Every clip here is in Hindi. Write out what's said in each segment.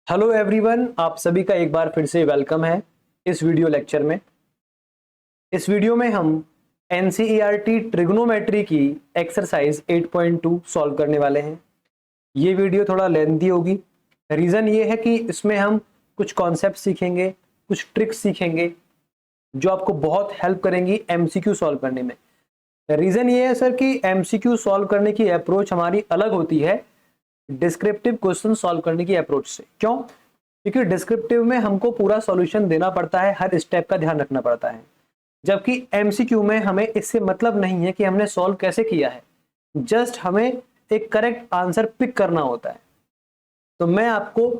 हेलो एवरीवन, आप सभी का एक बार फिर से वेलकम है इस वीडियो लेक्चर में। इस वीडियो में हम एनसीईआरटी ट्रिग्नोमेट्री की एक्सरसाइज 8.2 सॉल्व करने वाले हैं। ये वीडियो थोड़ा लेंथी होगी। रीज़न ये है कि इसमें हम कुछ कॉन्सेप्ट सीखेंगे, कुछ ट्रिक्स सीखेंगे जो आपको बहुत हेल्प करेंगी एमसीक्यू सॉल्व करने में। रीज़न ये है सर कि एमसीक्यू सॉल्व करने की अप्रोच हमारी अलग होती है डिस्क्रिप्टिव क्वेश्चन सॉल्व करने की अप्रोच से। क्यों? क्योंकि डिस्क्रिप्टिव में हमको पूरा सॉल्यूशन देना पड़ता है, हर स्टेप का ध्यान रखना पड़ता है, जबकि एमसीक्यू में हमें इससे मतलब नहीं है कि हमने सॉल्व कैसे किया है, जस्ट हमें एक करेक्ट आंसर पिक करना होता है। तो मैं आपको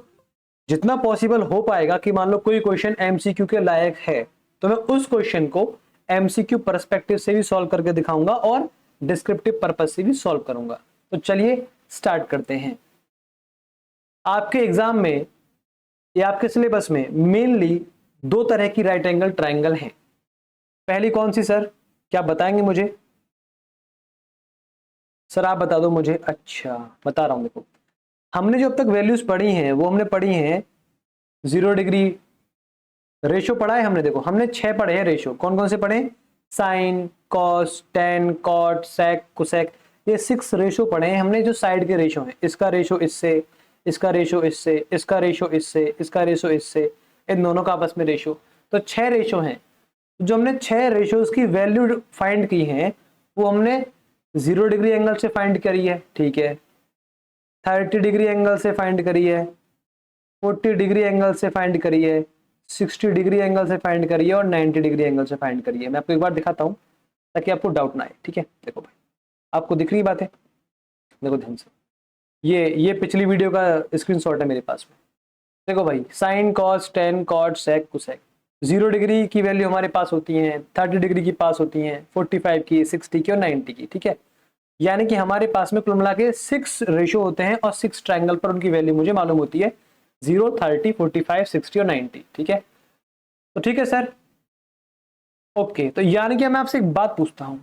जितना पॉसिबल हो पाएगा कि मान लो कोई क्वेश्चन एमसीक्यू के लायक है तो मैं उस क्वेश्चन को एमसीक्यू पर्सपेक्टिव से भी सॉल्व करके दिखाऊंगा और डिस्क्रिप्टिव पर्पस से भी सॉल्व करूंगा। तो चलिए स्टार्ट करते हैं। आपके एग्जाम में या आपके सिलेबस में मेनली दो तरह की राइट एंगल ट्रायंगल हैं। पहली कौन सी सर, क्या बताएंगे मुझे? सर आप बता दो मुझे। अच्छा, बता रहा हूं। देखो, हमने जो अब तक वैल्यूज पढ़ी हैं वो हमने पढ़ी हैं 0 डिग्री रेशो पढ़ा है हमने। देखो, हमने 6 पढ़े हैं रेशो। कौन कौन से पढ़े? साइन, कॉस, टेन, कॉट, सेक, कोसेक, ये 6 रेशो पढ़े हैं हमने। जो साइड के रेशो हैं, इसका रेशो इससे, इसका रेशो इससे, इसका रेशो इससे, इसका रेशो इससे, इन दोनों का आपस में रेशो। तो 6 रेशो हैं। जो हमने 6 रेशोज की वैल्यू फाइंड की हैं वो हमने 0 डिग्री एंगल से फाइंड करी है, ठीक है, 30 डिग्री एंगल से फाइंड करी है, 40 डिग्री एंगल से फाइंड करी है, 60 डिग्री एंगल से फाइंड करिए और 90 डिग्री एंगल से फाइंड करिए। मैं आपको एक बार दिखाता हूं ताकि आपको डाउट ना आए, ठीक है। देखो भाई, आपको दिख रही बात है? देखो ध्यान से, ये पिछली वीडियो का स्क्रीनशॉट है मेरे पास में। देखो भाई, साइन, कॉस, टेन, कॉट, सेक, कोसेक। 0 डिग्री की वैल्यू हमारे पास होती है, 30 डिग्री की पास होती है, 45 की, 60 की और 90 की, ठीक है। यानी कि हमारे पास में कुल मिला के 6 रेशो होते हैं और 6 ट्रायंगल पर उनकी वैल्यू मुझे मालूम होती है 0, 30, 45, 60 और 90, ठीक है। तो ठीक है सर, ओके। तो यानी कि मैं आपसे एक बात पूछता हूं,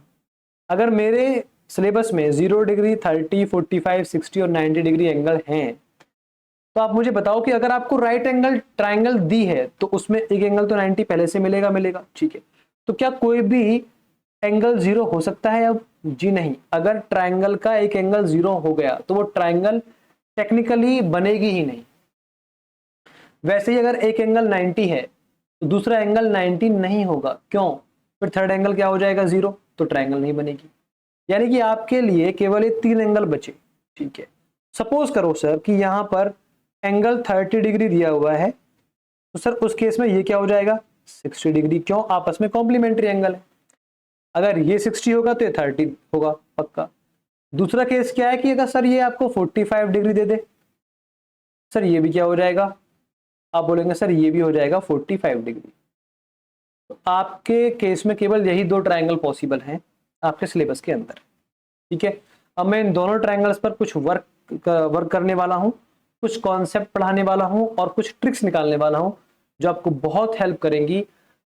अगर मेरे सिलेबस में 0 डिग्री, 30, 45, 60 और 90 डिग्री एंगल हैं, तो आप मुझे बताओ कि अगर आपको राइट एंगल ट्रायंगल दी है तो उसमें एक एंगल तो 90 पहले से मिलेगा, ठीक है। तो क्या कोई भी एंगल 0 हो सकता है अब? जी नहीं। अगर ट्रायंगल का एक एंगल 0 हो गया तो वो ट्रायंगल टेक्निकली बनेगी ही नहीं। वैसे ही अगर एक एंगल 90 है तो दूसरा एंगल 90 नहीं होगा। क्यों? फिर थर्ड एंगल क्या हो जाएगा? 0, तो ट्रायंगल नहीं बनेगी। यानी कि आपके लिए केवल ये 3 एंगल बचे, ठीक है। सपोज करो सर कि यहां पर एंगल 30 डिग्री दिया हुआ है, तो सर उस केस में ये क्या हो जाएगा? 60 डिग्री। क्यों? आपस में कॉम्प्लीमेंट्री एंगल है। अगर ये 60 होगा तो ये 30 होगा पक्का। दूसरा केस क्या है कि अगर सर ये आपको 45 डिग्री दे दे, सर ये भी क्या हो जाएगा? आप बोलेंगे सर ये भी हो जाएगा 45 डिग्री। तो आपके केस में केवल यही 2 ट्रायंगल पॉसिबल हैं आपके सिलेबस के अंदर, ठीक है। अब मैं इन दोनों ट्रायंगल्स पर कुछ वर्क करने वाला हूं, कुछ कॉन्सेप्ट पढ़ाने वाला हूं और कुछ ट्रिक्स निकालने वाला हूं जो आपको बहुत हेल्प करेंगी।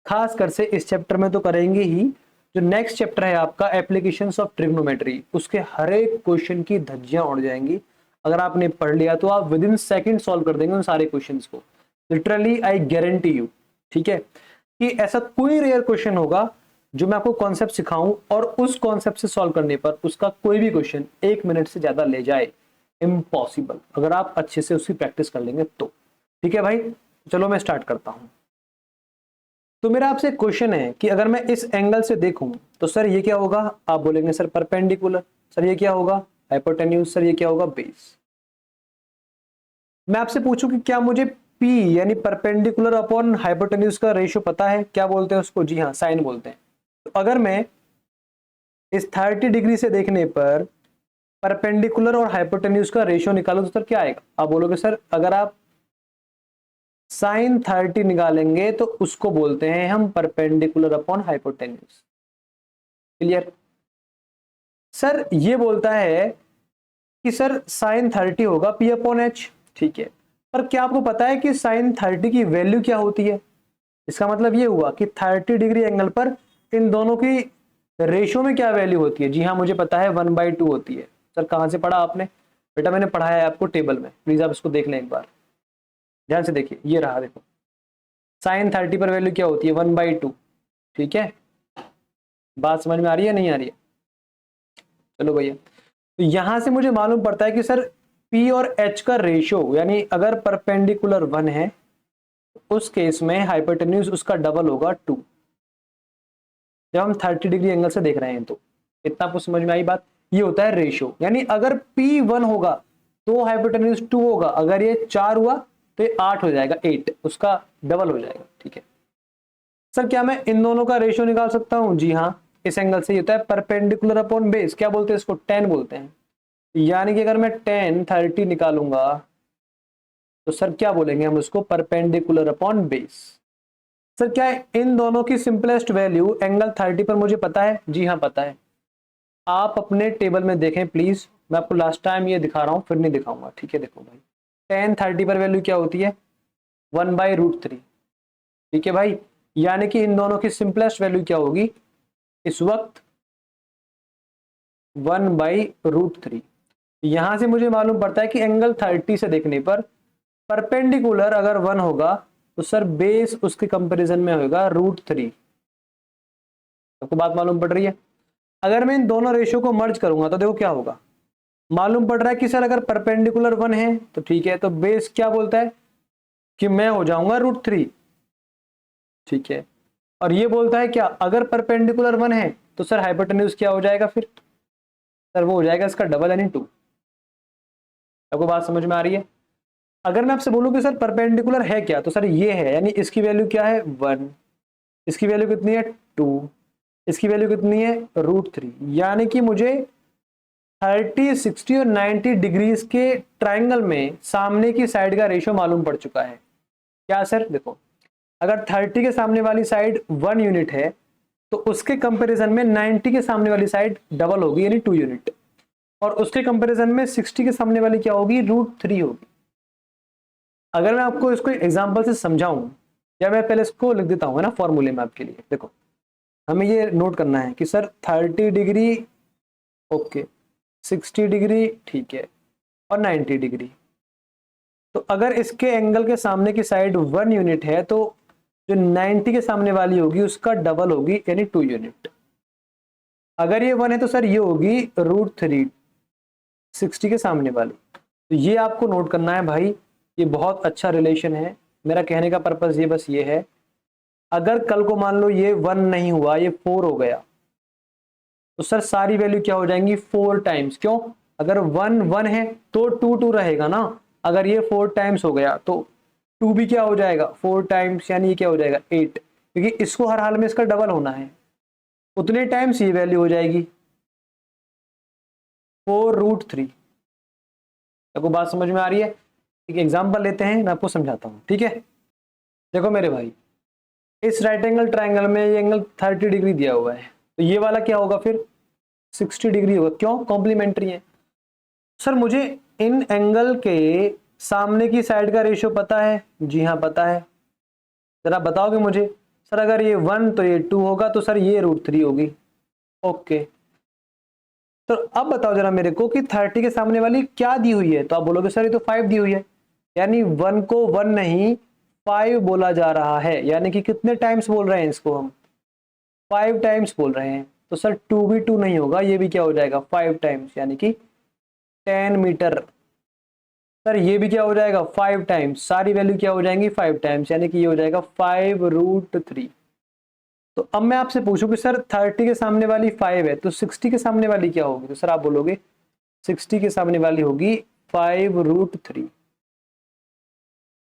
खास कर से इस चैप्टर में तो करेंगे ही, जो नेक्स्ट चैप्टर है आपका एप्लीकेशंस ऑफ ट्रिग्नोमेट्री, उसके हर एक क्वेश्चन की धज्जियां उड़ जाएंगी। अगर आपने पढ़ लिया तो आप विद इन सेकंड सॉल्व कर देंगे उन सारे क्वेश्चंस को, लिटरली आई गारंटी यू, ठीक है। कि ऐसा कोई रेयर क्वेश्चन होगा जो मैं आपको कॉन्सेप्ट सिखाऊं और उस कॉन्सेप्ट से सॉल्व करने पर उसका कोई भी क्वेश्चन 1 मिनट से ज्यादा ले जाए, इम्पॉसिबल, अगर आप अच्छे से उसकी प्रैक्टिस कर लेंगे तो। ठीक है भाई, चलो मैं स्टार्ट करता हूं। तो मेरा आपसे क्वेश्चन है कि अगर मैं इस एंगल से देखूं तो सर ये क्या होगा? आप बोलेंगे सर परपेंडिकुलर। सर ये क्या होगा? हाइपोटेन्यूज। सर ये क्या होगा? बेस। मैं आपसे पूछूं कि क्या मुझे P यानी परपेंडिकुलर अपॉन हाइपोटेन्यूज का रेशियो पता है? क्या बोलते हैं उसको? जी हाँ, साइन बोलते हैं। तो अगर मैं इस 30 डिग्री से देखने पर परपेंडिकुलर और हाइपोटेन्यूज का रेशियो निकालो तो सर क्या आएगा? आप बोलोगे सर अगर आप साइन 30 निकालेंगे तो उसको बोलते हैं हम perpendicular upon hypotenuse. Clear? Sir ये बोलता है कि सर साइन 30 होगा P अपॉन एच, ठीक है। पर क्या आपको पता है कि साइन 30 की वैल्यू क्या होती है? इसका मतलब ये हुआ कि 30 डिग्री एंगल पर इन दोनों की रेशियो में क्या वैल्यू होती है? जी हाँ, मुझे पता है 1/2 होती है। सर कहां से पढ़ा आपने? बेटा मैंने पढ़ाया है आपको टेबल में, प्लीज आप इसको देख लें एक बार। ध्यान से देखिए, ये रहा देखो, साइन 30 पर वैल्यू क्या होती है 1/2। ठीक है, बात समझ में आ रही है नहीं आ रही है? चलो भैया, तो यहां से मुझे मालूम पड़ता है कि सर P और H का रेशियो, यानी अगर परपेंडिकुलर 1 है उस केस में हाइपोटेन्यूज उसका डबल होगा 2, जब हम 30 डिग्री एंगल से देख रहे हैं। तो इतना आपको समझ में आई बात? ये होता है रेशियो, यानी अगर P 1 होगा तो हाइपोटेन्यूज 2 होगा, अगर ये 4 हुआ तो ये 8 हो जाएगा, 8 उसका डबल हो जाएगा। ठीक है सर, क्या मैं इन दोनों का रेशियो निकाल सकता हूं? जी हाँ, इस एंगल से ये होता है परपेंडिकुलर अपॉन बेस, क्या बोलते हैं इसको? tan बोलते हैं। यानी कि अगर मैं tan 30 निकालूंगा तो सर क्या बोलेंगे हम उसको? Perpendicular upon base. सर क्या इन दोनों की सिंपलेस्ट वैल्यू एंगल 30 पर मुझे पता है? जी हाँ पता है। आप अपने टेबल में देखें प्लीज, मैं आपको लास्ट टाइम ये दिखा रहा हूं, फिर नहीं दिखाऊंगा। ठीक है, देखो भाई, tan 30 पर वैल्यू क्या होती है? 1/√3। ठीक है भाई, यानी कि इन दोनों की सिंपलेस्ट वैल्यू क्या होगी इस वक्त? 1/√3। यहां से मुझे मालूम पड़ता है कि एंगल 30 से देखने पर परपेंडिकुलर अगर 1 होगा तो सर बेस उसके कंपैरिजन में होगा √3। आपको बात मालूम पड़ रही है? अगर मैं इन दोनों रेशियो को मर्ज करूंगा तो देखो क्या होगा। मालूम पड़ रहा है कि सर अगर परपेंडिकुलर 1 है तो ठीक है, तो बेस क्या बोलता है कि मैं हो जाऊंगा √3। ठीक है, और ये बोलता है क्या? अगर परपेंडिकुलर 1 है तो सर हाइपोटेन्यूज क्या हो जाएगा फिर? सर वो हो जाएगा इसका डबल, यानी 2। आपको बात समझ में आ रही है? अगर मैं आपसे बोलूं कि सर परपेंडिकुलर है क्या, तो सर ये है, यानी इसकी वैल्यू क्या है? 1। इसकी वैल्यू कितनी है? 2। इसकी वैल्यू कितनी है? √3। यानी कि मुझे 30, 60 और 90 डिग्रीज के ट्राइंगल में सामने की साइड का रेशियो मालूम पड़ चुका है। क्या सर? देखो, अगर 30 के सामने वाली साइड 1 यूनिट है तो उसके कंपैरिजन में 90 के सामने वाली साइड डबल होगी, यानी 2 यूनिट, और उसके कंपैरिजन में 60 के सामने वाली क्या होगी? √3 होगी। अगर मैं आपको इसको एग्जांपल से समझाऊं, या मैं पहले इसको लिख देता हूं ना फॉर्मूले में आपके लिए। देखो, हमें ये नोट करना है कि सर 30 डिग्री ओके, 60 डिग्री ठीक है, और 90 डिग्री। तो अगर इसके एंगल के सामने की साइड 1 यूनिट है तो जो 90 के सामने वाली होगी उसका डबल होगी, यानी 2 यूनिट। अगर ये 1 है तो सर ये होगी √3, 60 के सामने वाली। तो ये आपको नोट करना है भाई, ये बहुत अच्छा रिलेशन है। मेरा कहने का पर्पस ये बस ये है, अगर कल को मान लो ये 1 नहीं हुआ, ये 4 हो गया, तो सर सारी वैल्यू क्या हो जाएंगी? 4 टाइम्स। क्यों? अगर 1 1 है तो 2 2 रहेगा ना, अगर ये 4 टाइम्स हो गया तो 2 भी क्या हो जाएगा? 4 टाइम्स, यानी ये क्या हो जाएगा? 8, क्योंकि इसको हर हाल में इसका डबल होना है, उतने टाइम्स ये वैल्यू हो जाएगी 4√3। आपको बात समझ में आ रही है? एक एग्जांपल लेते हैं, मैं आपको समझाता हूं। ठीक है, देखो मेरे भाई, इस राइट एंगल ट्राइंगल में ये एंगल 30 डिग्री दिया हुआ है, तो ये वाला क्या होगा फिर? 60 डिग्री होगा। क्यों? कॉम्प्लीमेंट्री है। सर मुझे इन एंगल के सामने की साइड का रेशियो पता है? जी हाँ पता है। जरा बताओगे मुझे? सर अगर ये 1 तो ये 2 होगा, तो सर ये √3 होगी। ओके, तो अब बताओ जरा मेरे को कि 30 के सामने वाली क्या दी हुई है? तो आप बोलोगे सर ये तो 5 दी हुई है, यानी 1 को 1 नहीं 5 बोला जा रहा है। यानी कि कितने टाइम्स बोल रहे हैं इसको हम? 5 टाइम्स बोल रहे हैं। तो सर 2 भी 2 नहीं होगा, ये भी क्या हो जाएगा? 5 टाइम्स, यानी कि 10 मीटर। सर ये भी क्या हो जाएगा? 5 टाइम्स। सारी वैल्यू क्या हो जाएंगी? 5 टाइम्स, यानी कि ये हो जाएगा 5√3। तो अब मैं आपसे पूछूं कि सर 30 के सामने वाली 5 है, तो 60 के सामने वाली क्या होगी? तो सर आप बोलोगे 60 के सामने वाली होगी 5√3।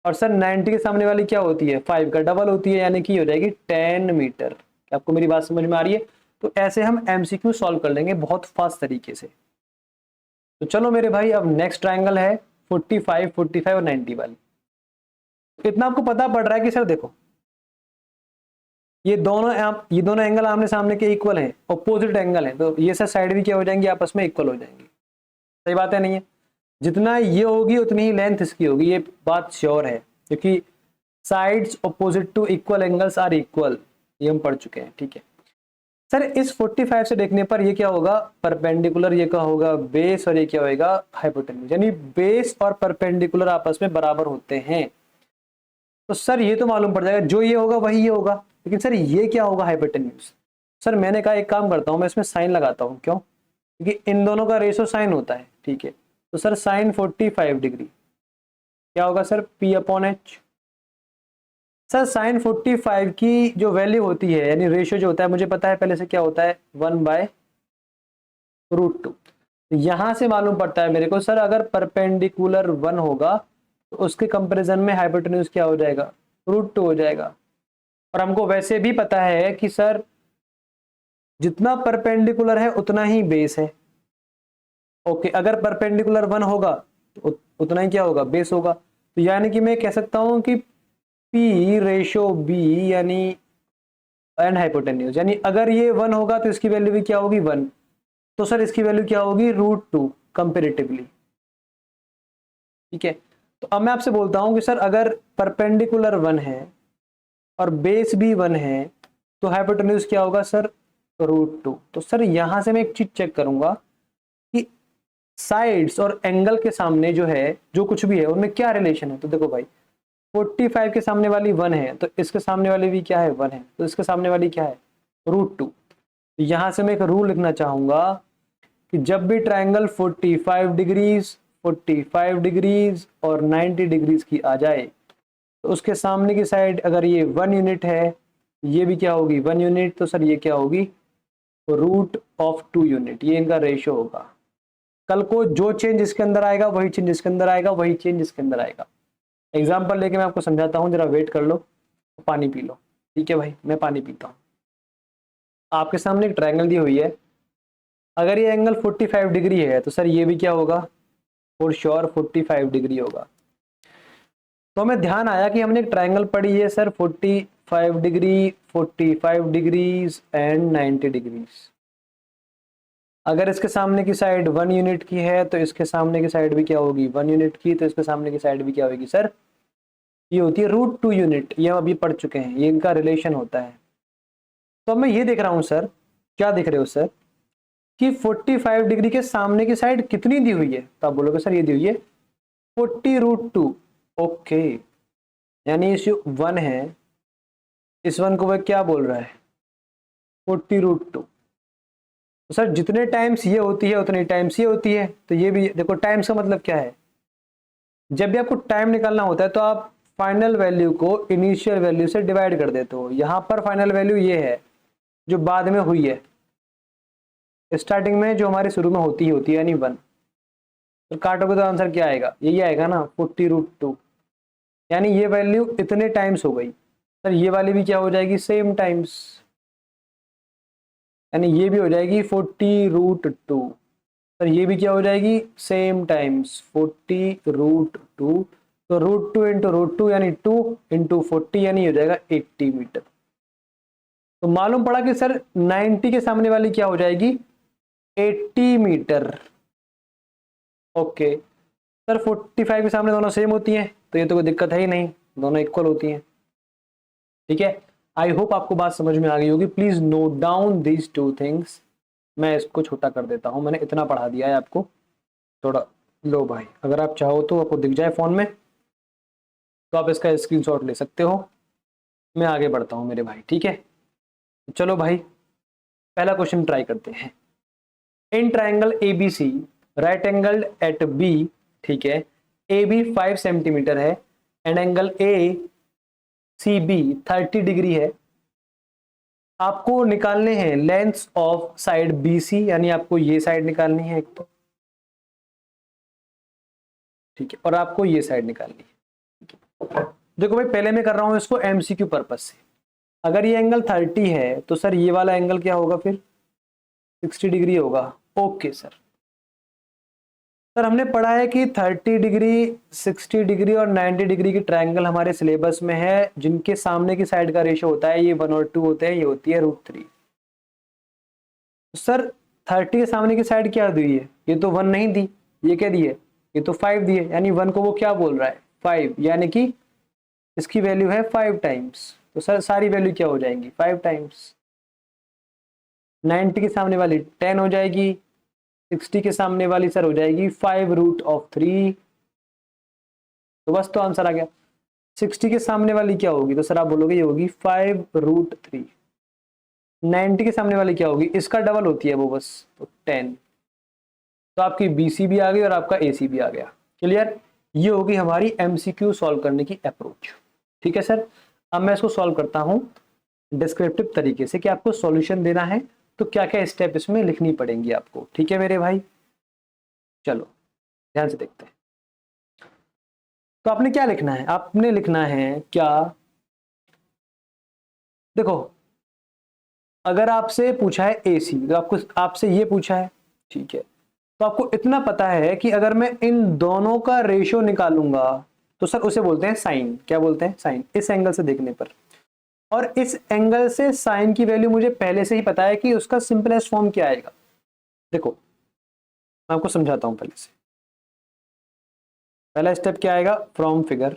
और सर 90 के सामने वाली क्या होती है? 5 का डबल होती है, यानी कि हो जाएगी 10 मीटर। क्या आपको मेरी बात समझ में आ रही है? तो ऐसे हम एमसीक्यू सॉल्व कर लेंगे बहुत फास्ट तरीके से। तो चलो मेरे भाई, अब नेक्स्ट ट्राइंगल है 45, 45 और 90 वाली। इतना आपको पता पड़ रहा है कि सर देखो, ये दोनों एंगल आमने सामने के इक्वल हैं, ऑपोजिट एंगल है, तो ये सर साइड भी क्या हो जाएंगी? आपस में इक्वल हो जाएंगी। सही बात है नहीं है? जितना ये होगी उतनी ही लेंथ इसकी होगी, ये बात श्योर है, क्योंकि sides opposite to equal angles are equal, ये हम पढ़ चुके हैं। ठीक है सर, इस 45 से देखने पर ये क्या होगा? परपेंडिकुलर, ये क्या होगा? बेस, और ये क्या होगा? हाइपोटेन्यूज। यानी बेस और परपेंडिकुलर आपस में बराबर होते हैं। तो सर ये तो मालूम पड़ जाएगा, जो ये होगा वही ये होगा, लेकिन सर ये क्या होगा हाइपोटेन्यूज। सर मैंने कहा एक काम करता हूँ, मैं इसमें साइन लगाता हूँ, क्यों, क्योंकि इन दोनों का रेशो साइन होता है, ठीक है। तो सर साइन 45 डिग्री क्या होगा sir, P upon H. Sir sine 45 की जो वैल्यू होती है, यानी रेशियो जो होता है, मुझे पता है पहले से क्या होता है, 1/√2। यहां से मालूम पड़ता है मेरे को सर, अगर परपेंडिकुलर 1 होगा तो उसके कंपैरिजन में हाइपोटेन्यूज क्या हो जाएगा, √2 हो जाएगा। और हमको वैसे भी पता है कि सर जितना परपेंडिकुलर है उतना ही बेस है। ओके, अगर परपेंडिकुलर 1 होगा तो उतना ही क्या होगा, बेस होगा। तो यानी कि मैं कह सकता हूं कि P/B यानी एंड हाइपोटेन्यूज, यानी अगर ये 1 होगा तो इसकी वैल्यू भी क्या होगी, 1। तो सर इसकी वैल्यू क्या होगी, √2 कंपेरेटिवली, ठीक है। तो अब मैं आपसे बोलता हूं कि सर अगर परपेंडिकुलर 1 है और बेस भी 1 है तो हाइपोटेन्यूज क्या होगा सर, √2। तो सर यहां से मैं एक चीज चेक करूंगा कि साइड्स और एंगल के सामने जो है, जो कुछ भी है उनमें क्या रिलेशन है। तो देखो भाई 45 के सामने वाली 1 है, तो इसके सामने वाली भी क्या है, 1 है, तो इसके सामने वाली क्या है, √2। यहां से मैं एक रूल लिखना चाहूंगा कि जब भी ट्रायंगल 45 डिग्रीज और 90 डिग्रीज की आ जाए तो उसके सामने की साइड अगर ये 1 यूनिट है, ये भी क्या होगी 1 यूनिट, तो सर ये क्या होगी, √2 यूनिट, ये इनका रेशियो होगा। कल को जो चेंज इसके अंदर आएगा वही चेंज इसके अंदर आएगा, वही चेंज इसके अंदर आएगा। एग्जाम्पल लेके मैं आपको समझाता हूँ, जरा वेट कर लो, पानी पी लो, ठीक है भाई, मैं पानी पीता हूँ। आपके सामने एक ट्रायंगल दी हुई है, अगर ये एंगल 45 डिग्री है तो सर ये भी क्या होगा, फॉर श्योर 45 डिग्री होगा। तो हमें ध्यान आया कि हमने एक ट्रायंगल पढ़ी है sir 45 degree, 45 degrees and 90 degrees. अगर इसके सामने की साइड 1 यूनिट की है तो इसके सामने की साइड भी क्या होगी, 1 यूनिट की, तो इसके सामने की साइड भी क्या होगी सर, ये होती है √2 यूनिट। ये हम अभी पढ़ चुके हैं, ये इनका रिलेशन होता है। तो अब मैं ये देख रहा हूं सर, क्या देख रहे हो सर, कि 45 डिग्री के सामने की साइड कितनी दी हुई है, तो आप बोलोगे सर ये दी हुई है 40√2। ओके, यानी इस जो 1 है, इस 1 को वह क्या बोल रहा है, 40√2। तो सर जितने टाइम्स ये होती है उतने टाइम्स ये होती है, तो ये भी देखो, टाइम्स का मतलब क्या है, जब भी आपको टाइम निकालना होता है तो आप फाइनल वैल्यू को इनिशियल वैल्यू से डिवाइड कर देते हो। यहां पर फाइनल वैल्यू ये है जो बाद में हुई है, स्टार्टिंग में जो हमारे शुरू में होती है यानी 1। तो काटोगे तो आंसर क्या आएगा, यही आएगा ना 40√2, यानी ये वैल्यू इतने टाइम्स हो गई। सर ये वाली भी क्या हो जाएगी, सेम टाइम्स, यानी ये भी हो जाएगी 40√2। सर ये भी क्या हो जाएगी, सेम टाइम्स 40√2। तो √2 इंटू √2 यानी 2 इंटू 40 यानी हो जाएगा 80 मीटर। तो मालूम पड़ा कि सर 90 के सामने वाली क्या हो जाएगी, 80 मीटर। ओके, सर 45 के सामने दोनों सेम होती हैं तो ये तो कोई दिक्कत है ही नहीं, दोनों इक्वल होती हैं, ठीक है। आई होप आपको बात समझ में आ गई होगी। Please note down these 2 things. मैं इसको छोटा कर देता हूं, मैंने इतना पढ़ा दिया है आपको थोड़ा। लो भाई, अगर आप चाहो तो आपको दिख जाए फोन में तो आप इसका स्क्रीनशॉट ले सकते हो। मैं आगे बढ़ता हूं मेरे भाई, ठीक है। चलो भाई, पहला क्वेश्चन ट्राई करते हैं। In triangle ABC right angle at B, ठीक है, AB 5 सेंटीमीटर है एंड एंगल ACB 30 डिग्री है। आपको निकालने हैं लेंथ ऑफ साइड BC, यानी आपको ये साइड निकालनी है एक तो, ठीक है, और आपको ये साइड निकालनी है। देखो भाई, पहले मैं कर रहा हूं इसको MCQ पर्पज से। अगर ये एंगल 30 है तो सर ये वाला एंगल क्या होगा, फिर 60 डिग्री होगा। ओके सर, सर हमने पढ़ा है कि 30 डिग्री, 60 डिग्री और 90 डिग्री की ट्रायंगल हमारे सिलेबस में है, जिनके सामने की साइड का रेशियो होता है ये 1 और 2 होते हैं, ये होती है √3। सर 30 के सामने की साइड क्या दी है, ये तो 1 नहीं दी, ये क्या दी है, ये तो 5 दी है, यानी 1 को वो क्या बोल रहा है, 5, यानी कि इसकी वैल्यू है 5 टाइम्स। तो सर सारी वैल्यू क्या हो जाएंगी, 5 टाइम्स। 90 के सामने वाली 10 हो जाएगी, 60 के सामने वाली सर हो जाएगी 5√3। तो बस तो आंसर आ गया। 60 के सामने वाली क्या होगी? तो सर आप बोलोगे ये होगी 5√3। 90 के सामने वाली क्या होगी? इसका डबल होती है वो बस, तो 10। तो आपकी बीसी भी आ गई और आपका एसी भी आ गया। क्लियर? ये होगी हमारी एमसीक्यू सॉल्व करने की अप्रोच। ठीक है सर। अब मैं इसको सॉल्व करता हूं डिस्क्रिप्टिव तरीके से कि आपको सॉल्यूशन देना है तो क्या क्या स्टेप इसमें लिखनी पड़ेंगी आपको। ठीक है मेरे भाई, चलो ध्यान से देखते हैं। तो आपने क्या लिखना है? आपने लिखना है क्या, देखो अगर आपसे पूछा है एसी तो आपको आपसे ये पूछा है, ठीक है, तो आपको इतना पता है कि अगर मैं इन दोनों का रेशियो निकालूंगा तो सर उसे बोलते हैं साइन। क्या बोलते हैं? साइन। इस एंगल से देखने पर, और इस एंगल से साइन की वैल्यू मुझे पहले से ही पता है कि उसका सिंपलेस्ट फॉर्म क्या आएगा। देखो मैं आपको समझाता हूं पहले से। पहला स्टेप क्या आएगा? From figure.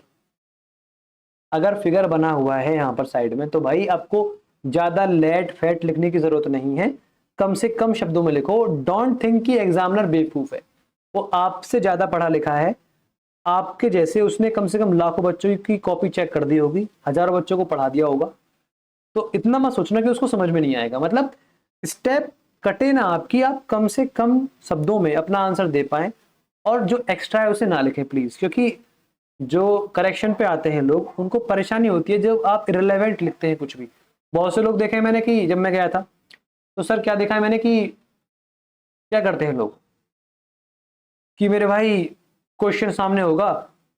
अगर फिगर बना हुआ है यहां पर साइड में तो भाई आपको ज्यादा लेट फेट लिखने की जरूरत नहीं है, कम से कम शब्दों में लिखो। डोंट थिंक कि एग्जामिनर बेवकूफ है, वो आपसे ज्यादा पढ़ा लिखा है। आपके जैसे उसने कम से कम लाखों बच्चों की कॉपी चेक कर दी होगी, हजारों बच्चों को पढ़ा दिया होगा। तो इतना मत सोचना कि उसको समझ में नहीं आएगा। मतलब स्टेप कटे ना आपकी, आप कम से कम शब्दों में अपना आंसर दे पाए, और जो एक्स्ट्रा है उसे ना लिखें प्लीज, क्योंकि जो करेक्शन पे आते हैं लोग उनको परेशानी होती है जब आप इररिलेवेंट लिखते हैं कुछ भी। बहुत से लोग देखे हैं मैंने कि जब मैं गया था तो सर क्या देखा है मैंने कि क्या करते हैं लोग कि मेरे भाई क्वेश्चन सामने होगा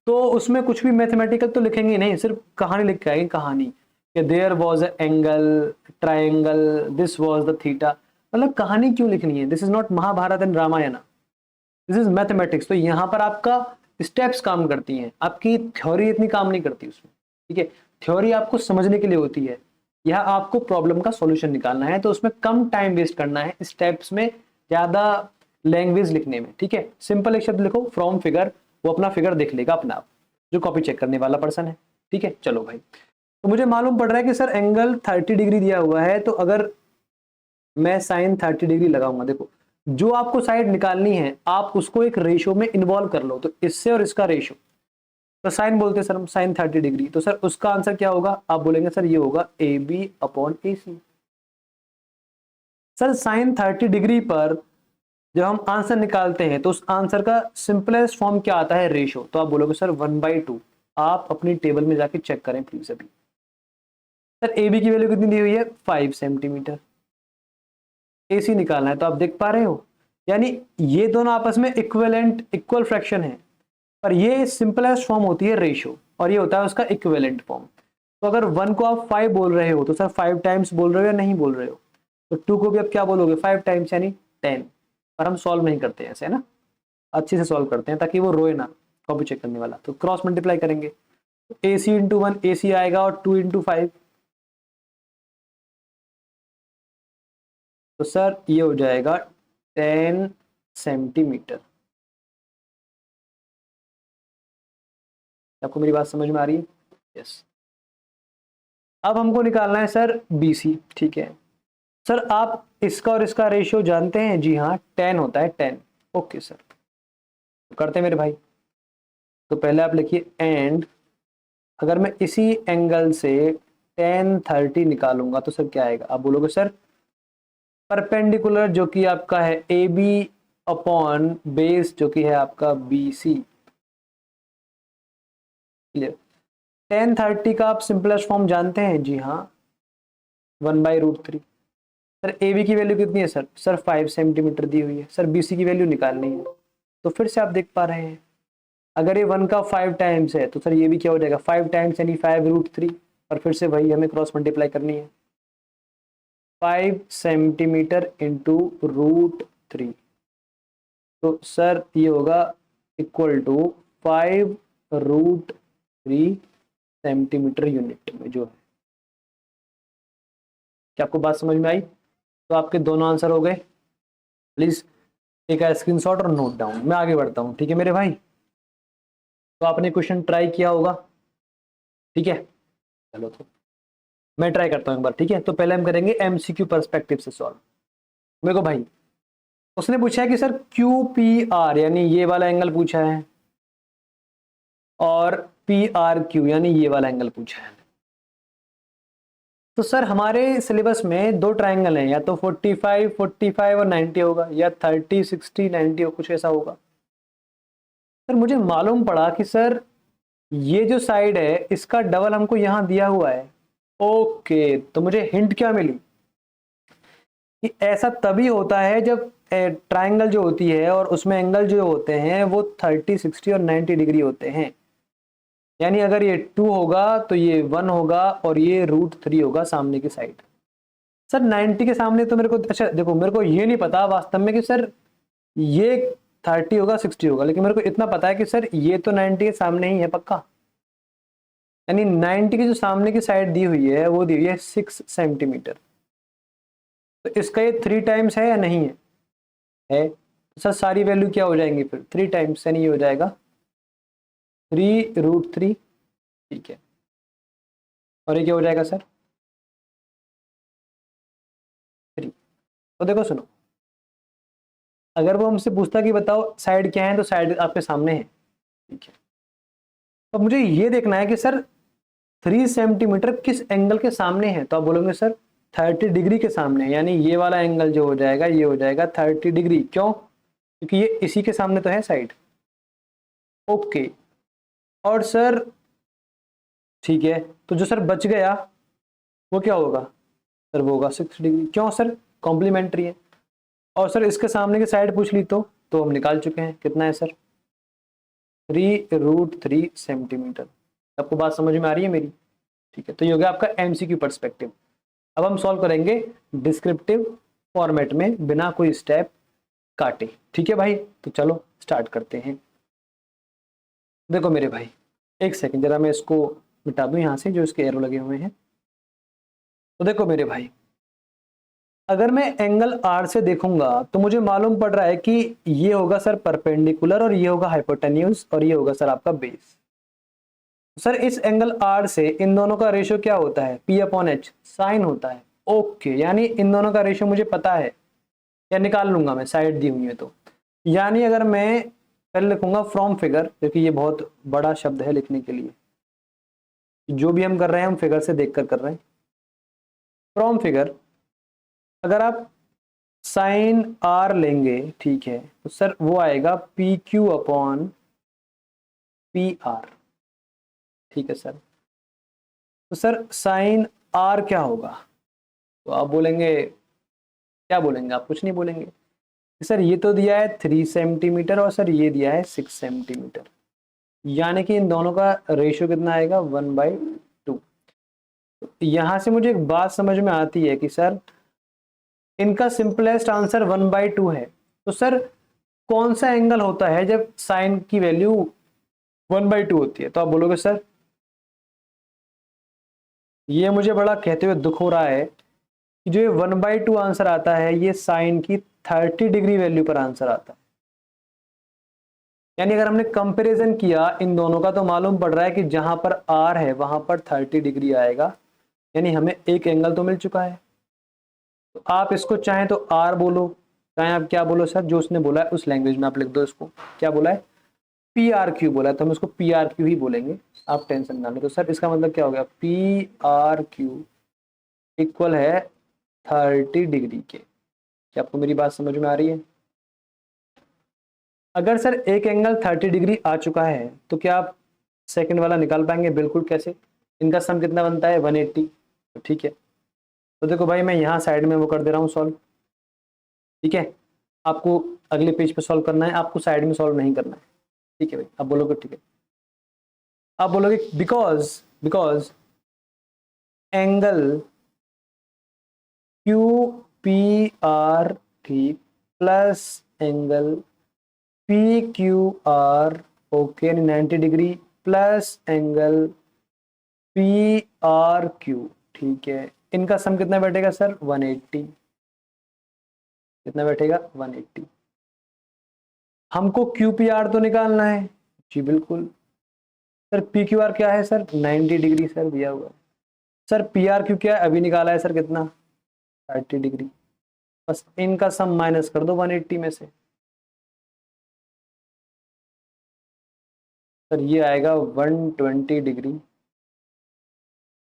तो उसमें कुछ भी मैथमेटिकल तो लिखेंगे नहीं, सिर्फ कहानी लिख के आएंगे। कहानी कि there was a angle triangle, this was the theta. मतलब कहानी क्यों लिखनी है? This is not Mahabharat and Ramayan, this is mathematics. तो यहाँ पर आपका स्टेप्स काम करती हैं, आपकी थ्योरी इतनी काम नहीं करती उसमें। ठीक है, थ्योरी आपको समझने के लिए होती है, यह आपको प्रॉब्लम का सॉल्यूशन निकालना है, तो उसमें कम टाइम वेस्ट करना है, स्टेप्स में ज्यादा लैंग्वेज लिखने में। ठीक है, सिंपल एक शब्द लिखो फ्रॉम फिगर, वो अपना फिगर देख लेगा अपना आप, जो कॉपी चेक करने वाला पर्सन है। ठीक है, चलो भाई। तो मुझे मालूम पड़ रहा है कि सर एंगल 30 डिग्री दिया हुआ है, तो अगर मैं साइन 30 डिग्री लगाऊंगा, देखो जो आपको साइड निकालनी है आप उसको एक रेशियो में इन्वॉल्व कर लो। तो इससे और इसका रेशियो, तो साइन बोलते हैं सर हम, साइन 30 डिग्री। तो सर उसका आंसर क्या होगा? आप बोलेंगे सर ये होगा A B upon A C. Sir sine 30 degree पर जब हम आंसर निकालते हैं तो उस आंसर का सिंपलेस्ट फॉर्म क्या आता है? रेशियो। तो आप बोलोगे सर 1/2। आप अपनी टेबल में जाके चेक करें प्लीज अभी। सर ए बी की वैल्यू कितनी दी हुई है? 5 सेंटीमीटर। ए सी निकालना है, तो आप देख पा रहे हो, यानी ये दोनों आपस में इक्विवेलेंट इक्वल फ्रैक्शन है, पर ये सिंपलेस्ट फॉर्म होती है रेशियो और ये होता है उसका इक्विवेलेंट फॉर्म। तो अगर 1 को आप 5 बोल रहे हो तो सर 5 टाइम्स बोल रहे हो या नहीं बोल रहे हो? तो 2 को भी आप क्या बोलोगे? 5 टाइम्स यानी 10। पर हम सॉल्व नहीं करते ऐसे, है ना, अच्छे से सॉल्व करते हैं ताकि वो रोए ना कॉपी चेक करने वाला। तो क्रॉस मल्टीप्लाई करेंगे, ए सी इंटू 1 ए सी आएगा और 2 इंटू 5, तो सर ये हो जाएगा 10 सेंटीमीटर। आपको मेरी बात समझ में आ रही है? यस। अब हमको निकालना है सर बीसी। ठीक है सर, आप इसका और इसका रेशियो जानते हैं? जी हाँ, 10 होता है 10। ओके सर, करते हैं मेरे भाई। तो पहले आप लिखिए एंड, अगर मैं इसी एंगल से tan 30 निकालूंगा तो सर क्या आएगा? आप बोलोगे सर परपेंडिकुलर जो कि आपका है ए बी अपॉन बेस जो कि है आपका बी सी। क्लियर? tan 30 का आप सिंपलेस्ट फॉर्म जानते हैं? जी हाँ, 1/√3। सर ए बी की वैल्यू कितनी है सर? सर 5 सेंटीमीटर दी हुई है। सर बी सी की वैल्यू निकालनी है, तो फिर से आप देख पा रहे हैं अगर ये 1 का 5 टाइम्स है तो सर ये भी क्या हो जाएगा? 5 टाइम्स यानी 5√3, और फिर से वही हमें क्रॉस मल्टीप्लाई करनी है, 5 सेंटीमीटर इंटू √3। तो सर ये होगा इक्वल टू 5√3 सेंटीमीटर यूनिट में जो है। क्या आपको बात समझ में आई? तो आपके दोनों आंसर हो गए। प्लीज टेक अ स्क्रीनशॉट और नोट डाउन। मैं आगे बढ़ता हूं, ठीक है मेरे भाई? तो आपने क्वेश्चन ट्राई किया होगा, ठीक है? चलो तो मैं ट्राई करता हूं एक बार, ठीक है? तो पहले हम करेंगे एमसीक्यू पर्सपेक्टिव से सॉल्व। मेरे को भाई उसने पूछा है कि सर क्यू पी आर यानी ये वाला एंगल पूछा है, और पी आर क्यू, यानी ये वाला एंगल पूछा है। तो सर हमारे सिलेबस में दो ट्रायंगल हैं, या तो 45 और 90 होगा, या 30 60 90 हो, कुछ ऐसा होगा। सर मुझे मालूम पड़ा कि सर ये जो साइड है इसका डबल हमको यहां दिया हुआ है। ओके, तो मुझे हिंट क्या मिली कि ऐसा तभी होता है जब ट्रायंगल जो होती है और उसमें एंगल जो होते हैं वो 30 60 और 90 डिग्री होते हैं। यानी अगर ये 2 होगा तो ये 1 होगा और ये √3 होगा सामने की साइड। सर 90 के सामने तो मेरे को, अच्छा देखो, मेरे को ये नहीं पता वास्तव में कि सर ये 30 होगा 60 होगा, लेकिन मेरे को इतना पता है कि सर ये तो 90 के सामने ही है पक्का। यानी 90 की जो सामने की साइड दी हुई है वो दी हुई है 6 सेंटीमीटर। तो इसका ये 3 टाइम्स है या नहीं है? है। तो सर सारी वैल्यू क्या हो जाएंगी फिर? 3 टाइम्स, यानी ये हो जाएगा 3√3। ठीक है, और ये क्या हो जाएगा सर? 3। तो देखो सुनो, अगर वो हमसे पूछता कि बताओ साइड क्या है, तो साइड आपके सामने है। ठीक है, तो मुझे ये देखना है कि सर 3 सेंटीमीटर किस एंगल के सामने है। तो आप बोलोगे सर 30 डिग्री के सामने, यानी ये वाला एंगल जो हो जाएगा ये हो जाएगा 30 डिग्री। क्यों? क्योंकि ये इसी के सामने तो है साइड। ओके, और सर ठीक है, तो जो सर बच गया वो क्या होगा? सर वो होगा 6 डिग्री। क्यों सर? कॉम्प्लीमेंट्री है। और सर इसके सामने की साइड पूछ ली तो हम निकाल चुके हैं, कितना है सर? 3√3 सेंटीमीटर। आपको बात समझ में आ रही है मेरी? ठीक है, तो ये हो गया आपका एमसीक्यू पर्सपेक्टिव। अब हम सॉल्व करेंगे डिस्क्रिप्टिव फॉर्मेट में बिना कोई स्टेप काटे। ठीक है भाई, तो चलो स्टार्ट करते हैं। देखो मेरे भाई, एक सेकंड जरा मैं इसको मिटा दूं यहां से, जो इसके एरो लगे हुए हैं। तो देखो मेरे भाई, अगर मैं एंगल आर से देखूंगा तो मुझे मालूम पड़ रहा है कि ये होगा सर परपेंडिकुलर, और ये होगा हाइपोटेन्यूज, और ये होगा सर आपका बेस। सर इस एंगल आर से इन दोनों का रेशियो क्या होता है? P/H, साइन होता है। ओके, यानी इन दोनों का रेशियो मुझे पता है, या निकाल लूंगा मैं, साइड दी हुई है तो। यानी अगर मैं पहले लिखूंगा फ्रॉम फिगर, क्योंकि ये बहुत बड़ा शब्द है लिखने के लिए, जो भी हम कर रहे हैं हम फिगर से देखकर कर रहे हैं। फ्रॉम फिगर अगर आप साइन आर लेंगे, ठीक है, तो सर वो आएगा PQ/PR। ठीक है सर, तो सर साइन आर क्या होगा? तो आप बोलेंगे, क्या बोलेंगे आप? कुछ नहीं बोलेंगे। सर ये तो दिया है 3 सेंटीमीटर और सर ये दिया है 6 सेंटीमीटर, यानी कि इन दोनों का रेशियो कितना आएगा? 1/2। यहां से मुझे एक बात समझ में आती है कि सर इनका सिंपलेस्ट आंसर 1/2 है। तो सर कौन सा एंगल होता है जब साइन की वैल्यू 1/2 होती है? तो आप बोलोगे सर, ये मुझे बड़ा कहते हुए दुख हो रहा है कि जो ये 1/2 आंसर आता है ये साइन की 30 डिग्री वैल्यू पर आंसर आता है। यानी अगर हमने कंपैरिजन किया इन दोनों का तो मालूम पड़ रहा है कि जहां पर आर है वहां पर 30 डिग्री आएगा, यानी हमें एक एंगल तो मिल चुका है। तो आप इसको चाहें तो आर बोलो, चाहे आप क्या बोलो सर, जो उसने बोला है उस लैंग्वेज में आप लिख दो। इसको क्या बोला है? PRQ बोला है, तो हम इसको PRQ ही बोलेंगे, आप टेंशन ना लो। तो सर इसका मतलब क्या हो गया? PRQ इक्वल है 30 डिग्री के। क्या आपको मेरी बात समझ में आ रही है? अगर सर एक एंगल 30 डिग्री आ चुका है तो क्या आप सेकंड वाला निकाल पाएंगे? बिल्कुल। कैसे? इनका सम कितना बनता है? 180। तो ठीक है, तो देखो भाई मैं यहाँ साइड में वो कर दे रहा हूँ सॉल्व। ठीक है, आपको अगले पेज पे सॉल्व करना है, आपको साइड में सॉल्व नहीं करना है। ठीक है भाई, आप बोलोगे ठीक है, आप बोलोगे बिकॉज बिकॉज एंगल QPR ठीक plus angle PQR, okay, 90 degree, plus angle PRQ, ठीक है, इनका सम कितना बैठेगा सर? 180। कितना बैठेगा? 180। हमको QPR तो निकालना है जी, बिल्कुल सर। PQR क्या है सर? 90 डिग्री सर दिया हुआ है। सर PRQ क्या है? अभी निकाला है सर, कितना? 30 डिग्री। बस इनका सम माइनस कर दो 180 में से। सर ये आएगा 120 डिग्री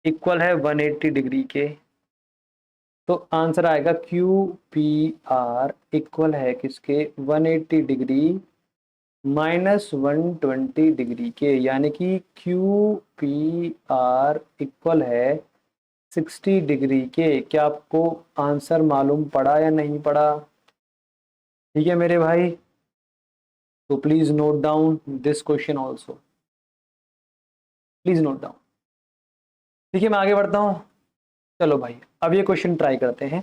इक्वल है 180 डिग्री के, तो आंसर आएगा क्यू पी आर इक्वल है किसके 180 डिग्री माइनस 120 डिग्री के, यानी कि क्यू पी आर इक्वल है 60 डिग्री के। क्या आपको आंसर मालूम पड़ा या नहीं पड़ा? ठीक है मेरे भाई, तो please note down this question also, please note down. ठीक है मैं आगे बढ़ता हूँ। चलो भाई अब ये क्वेश्चन ट्राई करते हैं,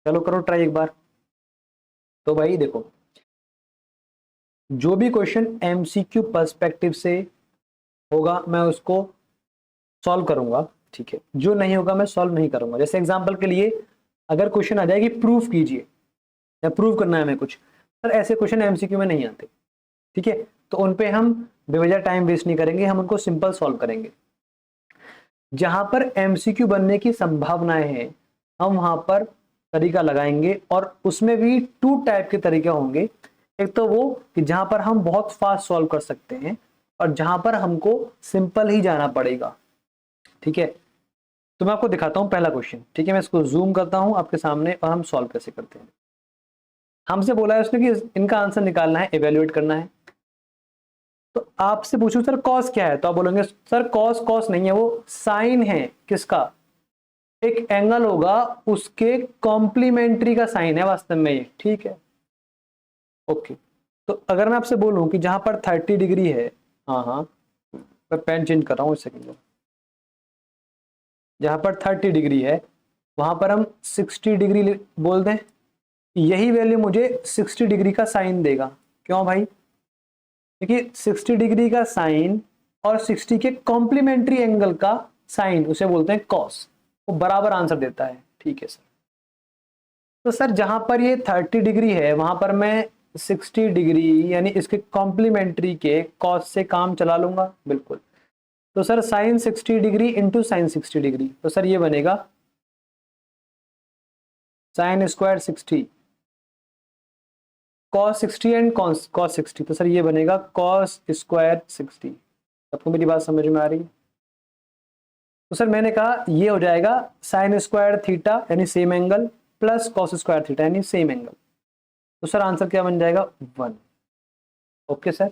चलो करो ट्राई एक बार। तो भाई देखो, जो भी क्वेश्चन एमसीक्यू पर्सपेक्टिव से होगा मैं उसको सॉल्व करूंगा, ठीक है, जो नहीं होगा मैं सॉल्व नहीं करूंगा। जैसे एग्जांपल के लिए अगर क्वेश्चन आ जाए कि प्रूफ कीजिए या प्रूव करना है हमें कुछ, सर ऐसे क्वेश्चन एमसीक्यू में नहीं आते, ठीक है, तो उन पे हम बेवजह टाइम वेस्ट नहीं करेंगे, हम उनको सिंपल सॉल्व करेंगे। जहां पर एमसीक्यू बनने की संभावनाएं हैं हम वहां पर तरीका लगाएंगे, और उसमें भी टू टाइप के तरीके होंगे। एक तो वो कि जहां पर हम बहुत फास्ट सॉल्व कर सकते हैं, और जहां पर हमको सिंपल ही जाना पड़ेगा, ठीक है। तो मैं आपको दिखाता हूं पहला क्वेश्चन, ठीक है, मैं इसको जूम करता हूं आपके सामने और हम सॉल्व कैसे करते हैं। हमसे बोला है उसने कि इनका आंसर निकालना है, इवेल्युएट करना है। तो आपसे पूछूं सर कॉस क्या है, तो आप बोलेंगे सर कॉस कॉस नहीं है, वो साइन है। किसका? एक एंगल होगा उसके कॉम्प्लीमेंट्री का साइन है वास्तव में ये, ठीक है, ओके। तो अगर मैं आपसे बोलूं कि जहां पर 30 डिग्री है, हाँ हाँ मैं पेन चेंज कर रहा हूं, एक सेकंड, जहां पर 30 डिग्री है वहां पर हम 60 डिग्री बोल दें, यही वैल्यू मुझे 60 डिग्री का साइन देगा। क्यों भाई? देखिए 60 डिग्री का साइन और 60 के कॉम्प्लीमेंट्री एंगल का साइन उसे बोलते हैं कॉस, वो बराबर आंसर देता है, ठीक है सर। तो सर जहां पर ये 30 डिग्री है वहां पर मैं 60 डिग्री यानी इसके कॉम्प्लीमेंट्री के कॉस से काम चला लूंगा, बिल्कुल। तो sir sine 60 degree into sine 60 degree, तो सर ये बनेगा sine square 60 cos 60 and cos 60, तो सर ये बनेगा कॉस स्क्वायर 60। आपको मेरी बात समझ में आ रही है? तो सर मैंने कहा ये हो जाएगा साइन स्क्वायर थीटा यानी same angle plus cos square theta यानी सेम एंगल, तो सर आंसर क्या बन जाएगा 1। ओके सर,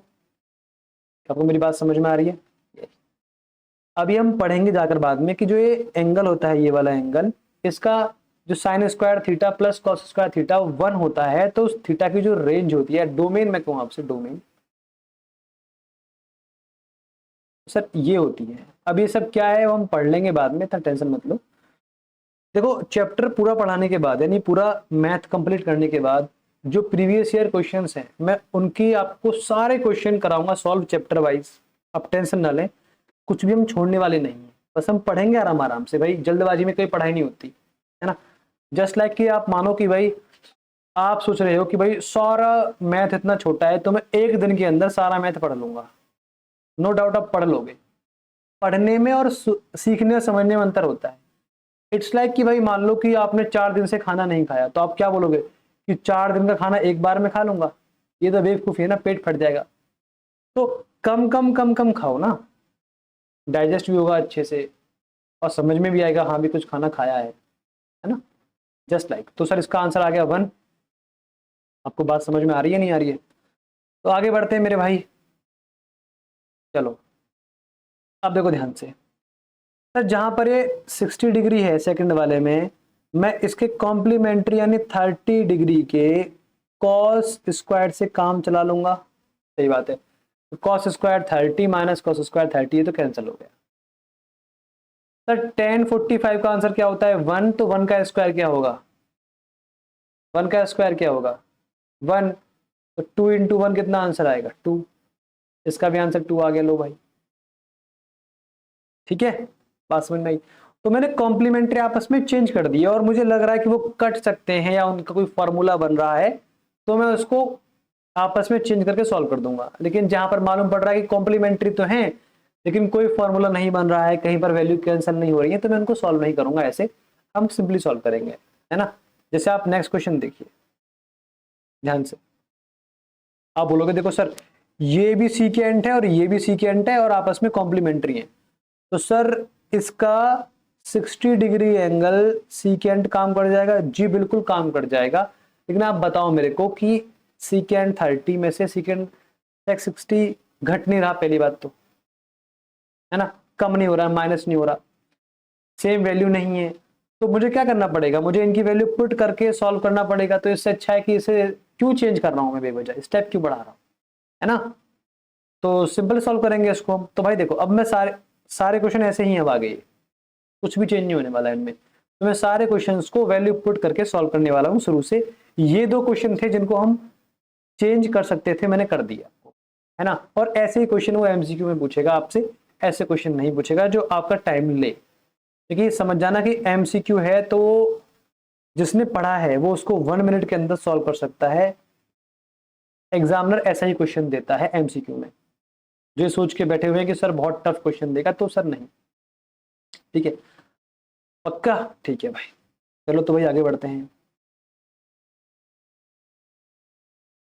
आपको मेरी बात समझ में आ रही है? अभी हम पढ़ेंगे जाकर बाद में कि जो ये एंगल होता है, ये वाला एंगल, इसका जो sine square theta plus cos square theta 1 होता है, तो उस थीटा की जो रेंज होती है, डोमेन मैं कहूँ आपसे, डोमेन सर ये होती है। अब ये सब क्या है वो हम पढ़ लेंगे बाद में, इतना टेंशन मत लो। देखो चैप्टर पूरा पढ़ाने के बाद यानी पूरा मैथ कंप्लीट करने के बाद जो प्रीवियस ईयर क्वेश्चंस हैं मैं उनकी आपको सारे क्वेश्चन कराऊंगा सॉल्व चैप्टर वाइज। आप टेंशन ना लें, कुछ भी हम छोड़ने वाले नहीं है, बस हम पढ़ेंगे आराम आराम से। भाई जल्दबाजी में कोई पढ़ाई नहीं होती है ना। जस्ट लाइक कि आप मानो कि भाई आप सोच रहे हो कि भाई सारा मैथ इतना छोटा है तो मैं एक दिन के अंदर सारा मैथ पढ़ लूंगा। नो डाउट आप पढ़ लोगे, पढ़ने में और सीखने और समझने में अंतर होता है। इट्स लाइक कि भाई मान लो कि आपने 4 दिन से खाना नहीं खाया, तो आप क्या बोलोगे कि 4 दिन का खाना एक बार में खा लूंगा? ये तो बेवकूफी है ना, पेट फट जाएगा। तो कम कम कम कम खाओ ना, डाइजेस्ट भी होगा अच्छे से और समझ में भी आएगा हाँ भी कुछ खाना खाया है ना, जस्ट लाइक। तो सर इसका आंसर आ गया 1। आपको बात समझ में आ रही है नहीं आ रही है? तो आगे बढ़ते हैं मेरे भाई, चलो अब देखो ध्यान से। सर जहां पर ये 60 डिग्री है सेकंड वाले में, मैं इसके कॉम्प्लीमेंट्री यानी 30 डिग्री के कॉस स्क्वायर से काम चला लूंगा। सही बात है, तो cos square 30 minus cos square 30 तो कैंसिल हो गया। सर tan 45 का आंसर क्या होता है 1, तो 1 का स्क्वायर क्या होगा? 1 का स्क्वायर क्या होगा 1, तो 2 इंटू 1 कितना आंसर आएगा 2। इसका भी आंसर 2 आ गया, लो भाई, ठीक है, बात समझ में आई। तो मैंने कॉम्प्लीमेंट्री आपस में चेंज कर दिया और मुझे लग रहा है कि वो कट सकते हैं या उनका कोई फॉर्मूला बन रहा है, तो मैं उसको आपस में चेंज करके सॉल्व कर दूंगा। लेकिन जहां पर मालूम पड़ रहा है कि कॉम्प्लीमेंट्री तो है लेकिन कोई फॉर्मूला नहीं बन रहा है, कहीं पर वैल्यू कैंसिल नहीं हो रही है, तो मैं उनको सॉल्व नहीं करूंगा, ऐसे हम सिंपली सॉल्व करेंगे, है ना। जैसे आप नेक्स्ट क्वेश्चन देखिए ध्यान से, आप बोलोगे देखो सर ये भी सीकेंट है और ये भी सीकेंट है और आपस में कॉम्प्लीमेंट्री है। तो सर इसका 60 डिग्री एंगल सीकेंट काम कर जाएगा? जी बिल्कुल काम कर जाएगा। लेकिन आप बताओ मेरे को कि सीकेंट 30 में से सीकेंट 60 घट नहीं रहा, पहली बात तो, है ना, कम नहीं हो रहा, माइनस नहीं हो रहा, सेम वैल्यू नहीं है। तो मुझे क्या करना पड़ेगा, मुझे इनकी वैल्यू पुट करके सॉल्व करना पड़ेगा। तो इससे अच्छा है कि इसे क्यों चेंज कर रहा हूं मैं बेवजह, स्टेप क्यों बढ़ा रहा हूं, है ना। तो सिंपल सॉल्व करेंगे इसको हम। तो भाई देखो, अब मैं सारे सारे क्वेश्चन ऐसे ही अब आ गए, कुछ भी चेंज नहीं होने वाला है इनमें। तो मैं सारे क्वेश्चंस को वैल्यू पुट करके सॉल्व करने वाला हूं शुरू से। ये दो क्वेश्चन थे जिनको हम चेंज कर सकते थे, मैंने कर दिया, है ना। और ऐसे ही क्वेश्चन वो एमसीक्यू में पूछेगा आपसे, ऐसे क्वेश्चन नहीं पूछेगा जो आपका टाइम ले। देखिए समझ जाना कि एमसीक्यू है तो जिसने पढ़ा है वो उसको 1 मिनट के अंदर सॉल्व कर सकता है। एग्जामिनर ऐसा ही क्वेश्चन देता है एमसीक्यू में। जो सोच के बैठे हुए हैं कि सर बहुत टफ क्वेश्चन देगा, तो सर नहीं, ठीक है, पक्का, ठीक है भाई। चलो तो भाई आगे बढ़ते हैं।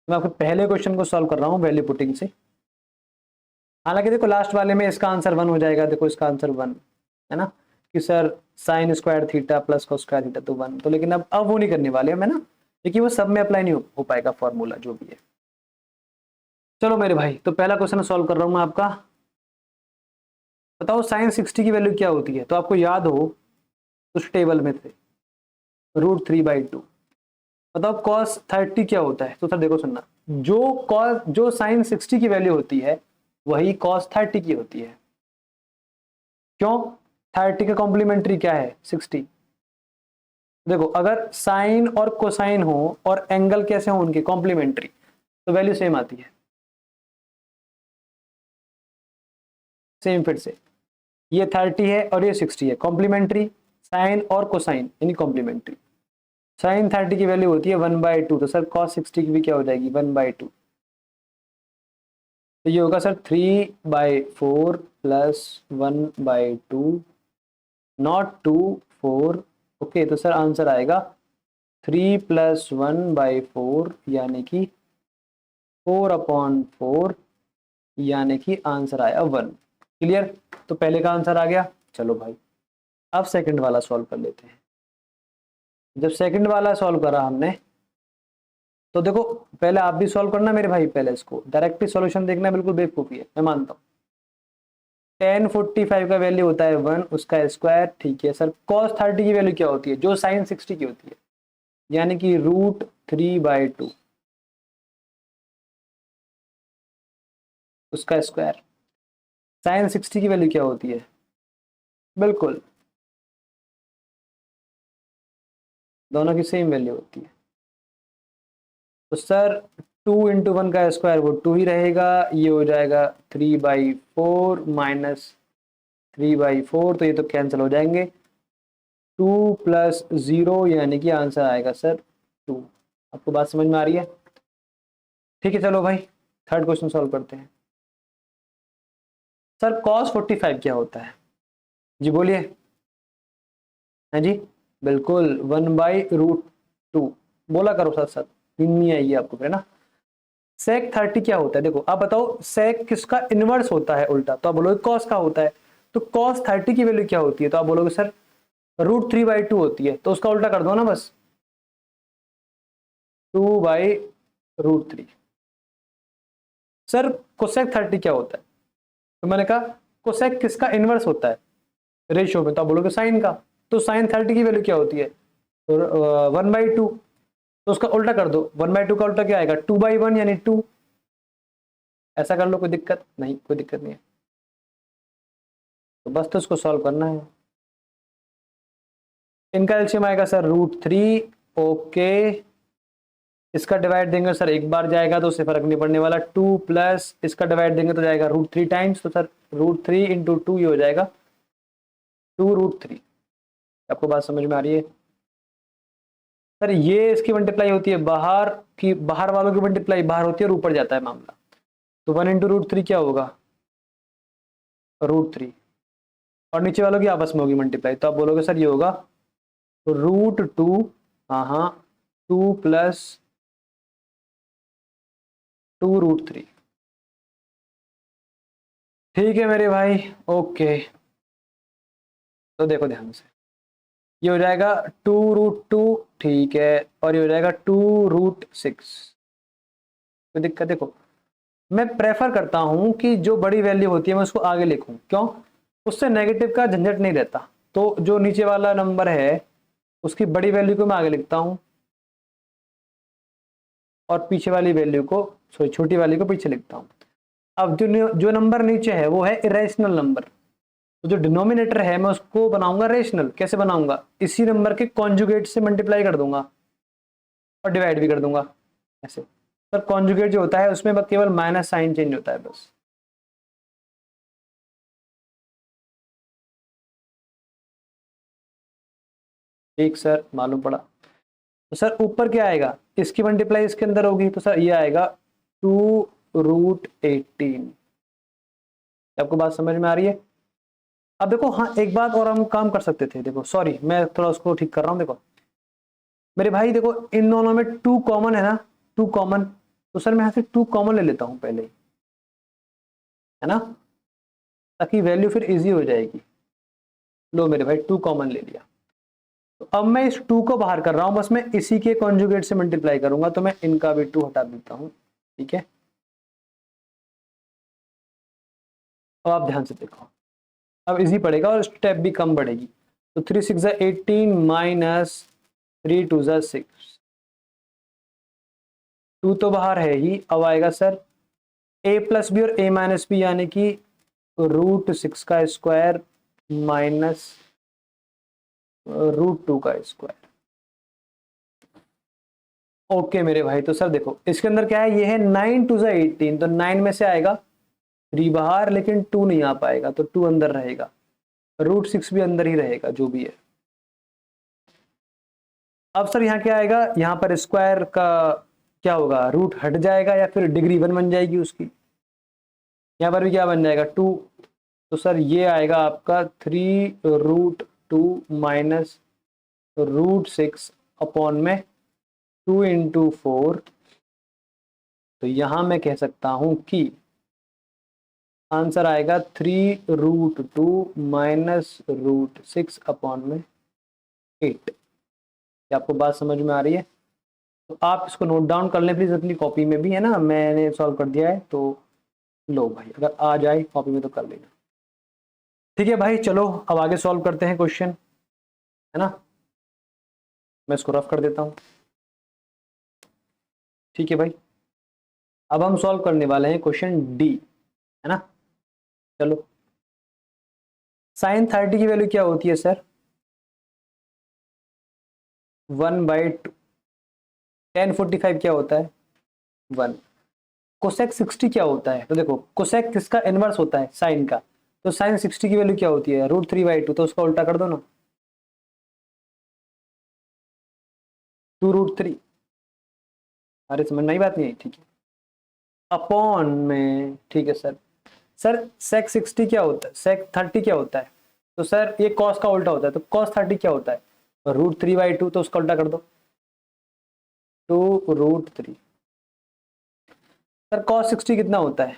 मैं आपके पहले क्वेश्चन को सॉल्व कर रहा हूं वैल्यू पुटिंग से। हालांकि देखो लास्ट वाले में इसका आंसर 1 हो जाएगा। देखो इसका आंसर 1 है ना, कि sir sine square theta plus cos square theta तो 1। तो लेकिन अब वो नहीं करने वाले हम, है ना, क्योंकि वो सब में अप्लाई नहीं हो पाएगा फॉर्मूला जो भी है। चलो मेरे भाई, तो पहला क्वेश्चन सॉल्व कर रहा हूं मैं आपका। बताओ साइन 60 की वैल्यू क्या होती है। तो आपको याद हो उस टेबल में से √3/2। बताओ कॉस 30 क्या होता है। तो सर देखो सुनना, जो साइन 60 की वैल्यू होती है वही कॉस 30 की होती है। क्यों? 30 का कॉम्प्लीमेंट्री क्या है? 60। देखो अगर साइन और कोसाइन हो और एंगल कैसे हो उनके कॉम्प्लीमेंट्री, तो वैल्यू सेम आती है। सेम फिर से, ये 30 है और ये 60 है, कॉम्प्लीमेंट्री, साइन और कोसाइन यानी कॉम्प्लीमेंट्री। साइन 30 की वैल्यू होती है 1/2, तो सर कॉस 60 की भी क्या हो जाएगी? 1/2। तो ये होगा सर 3/4 प्लस 1/2, नॉट 2, 4। ओके, तो सर आंसर आएगा 3 + 1/4 यानी कि 4/4, यानी कि आंसर आया 1। क्लियर? तो पहले का आंसर आ गया। चलो भाई अब सेकंड वाला सॉल्व कर लेते हैं। जब सेकंड वाला सॉल्व करा हमने, तो देखो पहले आप भी सॉल्व करना मेरे भाई। पहले इसको डायरेक्ट ही सॉल्यूशन देखना बिल्कुल बेवकूफी है, मैं मानता हूँ। tan 45 का वैल्यू होता है 1, उसका स्क्वायर, ठीक है सर। cos 30 की वैल्यू क्या होती है? जो sin 60 की होती है, यानी कि √3/2, उसका स्क्वायर। sin 60 की वैल्यू क्या होती है? बिल्कुल दोनों की सेम वैल्यू होती है। तो सर 2 × 1 का स्क्वायर वो 2 ही रहेगा। ये हो जाएगा 3/4 माइनस 3/4, तो ये तो कैंसिल हो जाएंगे। 2 + 0 यानी कि आंसर आएगा सर 2। आपको बात समझ में आ रही है? ठीक है चलो भाई थर्ड क्वेश्चन सॉल्व करते हैं। सर cos 45 क्या होता है? जी बोलिए। है जी, बिल्कुल 1/√2। बोला करो साथ साथ, नहीं आएगी आपको फिर ना। sec 30 क्या होता है? देखो आप बताओ, sec किसका इनवर्स होता है उल्टा? तो आप बोलोगे cos का होता है। तो cos 30 की वैल्यू क्या होती है? तो आप बोलोगे सर √3/2 होती है। तो उसका उल्टा कर दो ना बस, 2/√3। सर कोसेक 30 क्या होता है? तो मैंने कहा कोसेक किसका इनवर्स होता है रेशियो में? तो आप बोलोगे साइन का। तो साइन 30 की वैल्यू क्या होती है? तो 1/2। तो उसका उल्टा कर दो, 1/2 का उल्टा क्या आएगा? 2/1 यानी 2। ऐसा कर लो, कोई दिक्कत नहीं, कोई दिक्कत नहीं है। तो बस तो उसको सॉल्व करना है। इनका एलसीएम आएगा सर √3। ओके, इसका डिवाइड देंगे सर एक बार जाएगा तो उससे फर्क नहीं पड़ने वाला। 2 प्लस इसका डिवाइड देंगे तो जाएगा √3 टाइम्स। तो सर √3 × 2 ये हो जाएगा 2√3। आपको बात समझ में आ रही है? सर ये इसकी मल्टीप्लाई होती है बाहर की, बाहर वालों की मल्टीप्लाई बाहर होती है और ऊपर जाता है मामला। तो 1 × √3 क्या होगा? √3। और नीचे वालों की आपस में होगी मल्टीप्लाई। तो आप बोलोगे सर ये होगा √2, हाँ हाँ, 2 + 2√3। ठीक है मेरे भाई, ओके। तो देखो ध्यान से, ये हो जाएगा 2√2, ठीक है, और ये हो जाएगा 2√6। कोई दिक्कत? देखो मैं प्रेफर करता हूं कि जो बड़ी वैल्यू होती है मैं उसको आगे लिखूं, क्यों? उससे नेगेटिव का झंझट नहीं रहता। तो जो नीचे वाला नंबर है उसकी बड़ी वैल्यू को मैं आगे लिखता हूं, और पीछे वाली वैल्यू को, सॉरी छोटी वाली को पीछे लिखता हूं। अब जो जो नंबर नीचे है वो है इरेशनल नंबर, तो जो डिनोमिनेटर है मैं उसको बनाऊंगा रेशनल। कैसे बनाऊंगा? इसी नंबर के कॉन्जुगेट से मल्टीप्लाई कर दूंगा और डिवाइड भी कर दूंगा ऐसे। पर कॉन्जुगेट जो होता है उसमें बस केवल माइनस साइन चेंज होता है बस। ठीक सर, मालूम पड़ा। तो सर ऊपर क्या आएगा? इसकी मल्टीप्लाई इसके अंदर होगी, तो सर ये आएगा 2√18। आपको बात समझ में आ रही है? अब देखो, हाँ एक बात और हम काम कर सकते थे। देखो सॉरी, मैं थोड़ा उसको ठीक कर रहा हूँ। देखो मेरे भाई, देखो इन दोनों में 2 कॉमन है ना, 2 कॉमन। तो सर मैं यहां से 2 कॉमन ले लेता हूं पहले ही, है ना, ताकि वैल्यू फिर इजी हो जाएगी। लो मेरे भाई, 2 कॉमन ले लिया। तो अब मैं इस 2 को बाहर कर रहा हूं, बस मैं इसी के कॉन्जुगेट से मल्टीप्लाई करूंगा, तो मैं इनका भी 2 हटा देता हूं। ठीक है, अब आप ध्यान से देखो, अब इजी पड़ेगा और स्टेप भी कम बढ़ेगी। तो 3 6 18 माइनस 3 2 6। 2 तो बाहर है ही, अब आएगा सर a प्लस बी और a माइनस बी, यानी कि √6 का स्क्वायर माइनस √2 का स्क्वायर। ओके मेरे भाई, तो सर देखो इसके अंदर क्या है, ये है 9 2 18, तो 9 में से आएगा 3 बाहर, लेकिन 2 नहीं आ पाएगा, तो 2 अंदर रहेगा, √6 भी अंदर ही रहेगा जो भी है। अब सर यहाँ क्या आएगा, यहाँ पर स्क्वायर का क्या होगा, रूट हट जाएगा या फिर डिग्री 1 बन जाएगी उसकी। यहाँ पर भी क्या बन जाएगा, 2। तो सर ये आएगा आपका 3√2 माइनस √6 अपॉन में 2 × 4। तो यहां मैं कह सकता हूं कि आंसर आएगा 3√2 माइनस √6 अपॉन में 8। क्या आपको बात समझ में आ रही है? तो आप इसको नोट डाउन कर लें प्लीज अपनी कॉपी में भी, है ना, मैंने सॉल्व कर दिया है। तो लो भाई, अगर आ जाए कॉपी में तो कर लेना। ठीक है भाई, चलो अब आगे सॉल्व करते हैं क्वेश्चन, है ना। मैं इसको रफ कर देता हूं। ठीक है भाई, अब हम सॉल्व करने वाले हैं क्वेश्चन डी, है ना। चलो, sin 30 की वैल्यू क्या होती है सर? 1/2। tan 45 क्या होता है? 1। कोसेक 60 क्या होता है? तो देखो कोसेक किसका इनवर्स होता है? साइन का। तो साइन 60 की वैल्यू क्या होती है? √3/2। तो उसका उल्टा कर दो ना, 2√3। अरे समझ में आई बात? नहीं आई? ठीक है, अपॉन में, ठीक है सर। सर सेक 60 क्या होता है? सेक 30 क्या होता है? तो सर ये कॉस का उल्टा होता है, तो कॉस 30 क्या होता है? √3/2। तो उसका उल्टा कर दो, 2√3। सर कॉस 60 कितना होता है?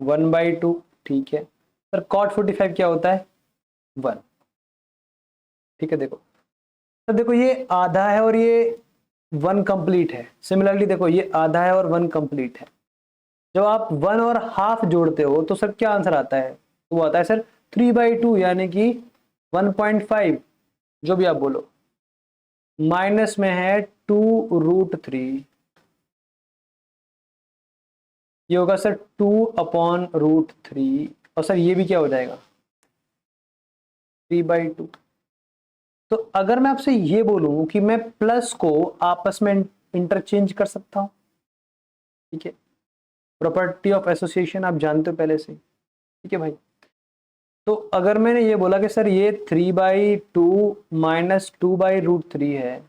1/2। ठीक है सर, कॉट 45 क्या होता है? 1। ठीक है, देखो सर, देखो ये आधा है और ये 1 कंप्लीट है। सिमिलरली देखो, ये आधा है और 1 कंप्लीट है। जब आप 1 और हाफ जोड़ते हो तो सर क्या आंसर आता है? तो वो आता है सर 3/2, यानी कि 1.5, जो भी आप बोलो। माइनस में है 2√3, ये होगा सर 2/√3। और सर ये भी क्या हो जाएगा, 3/2। तो अगर मैं आपसे ये बोलूं कि मैं प्लस को आपस में इंटरचेंज कर सकता हूं, ठीक है, प्रॉपर्टी ऑफ एसोसिएशन आप जानते हो पहले से, ठीक है भाई। तो अगर मैंने ये बोला कि सर ये 3/2 माइनस 2/√3 है,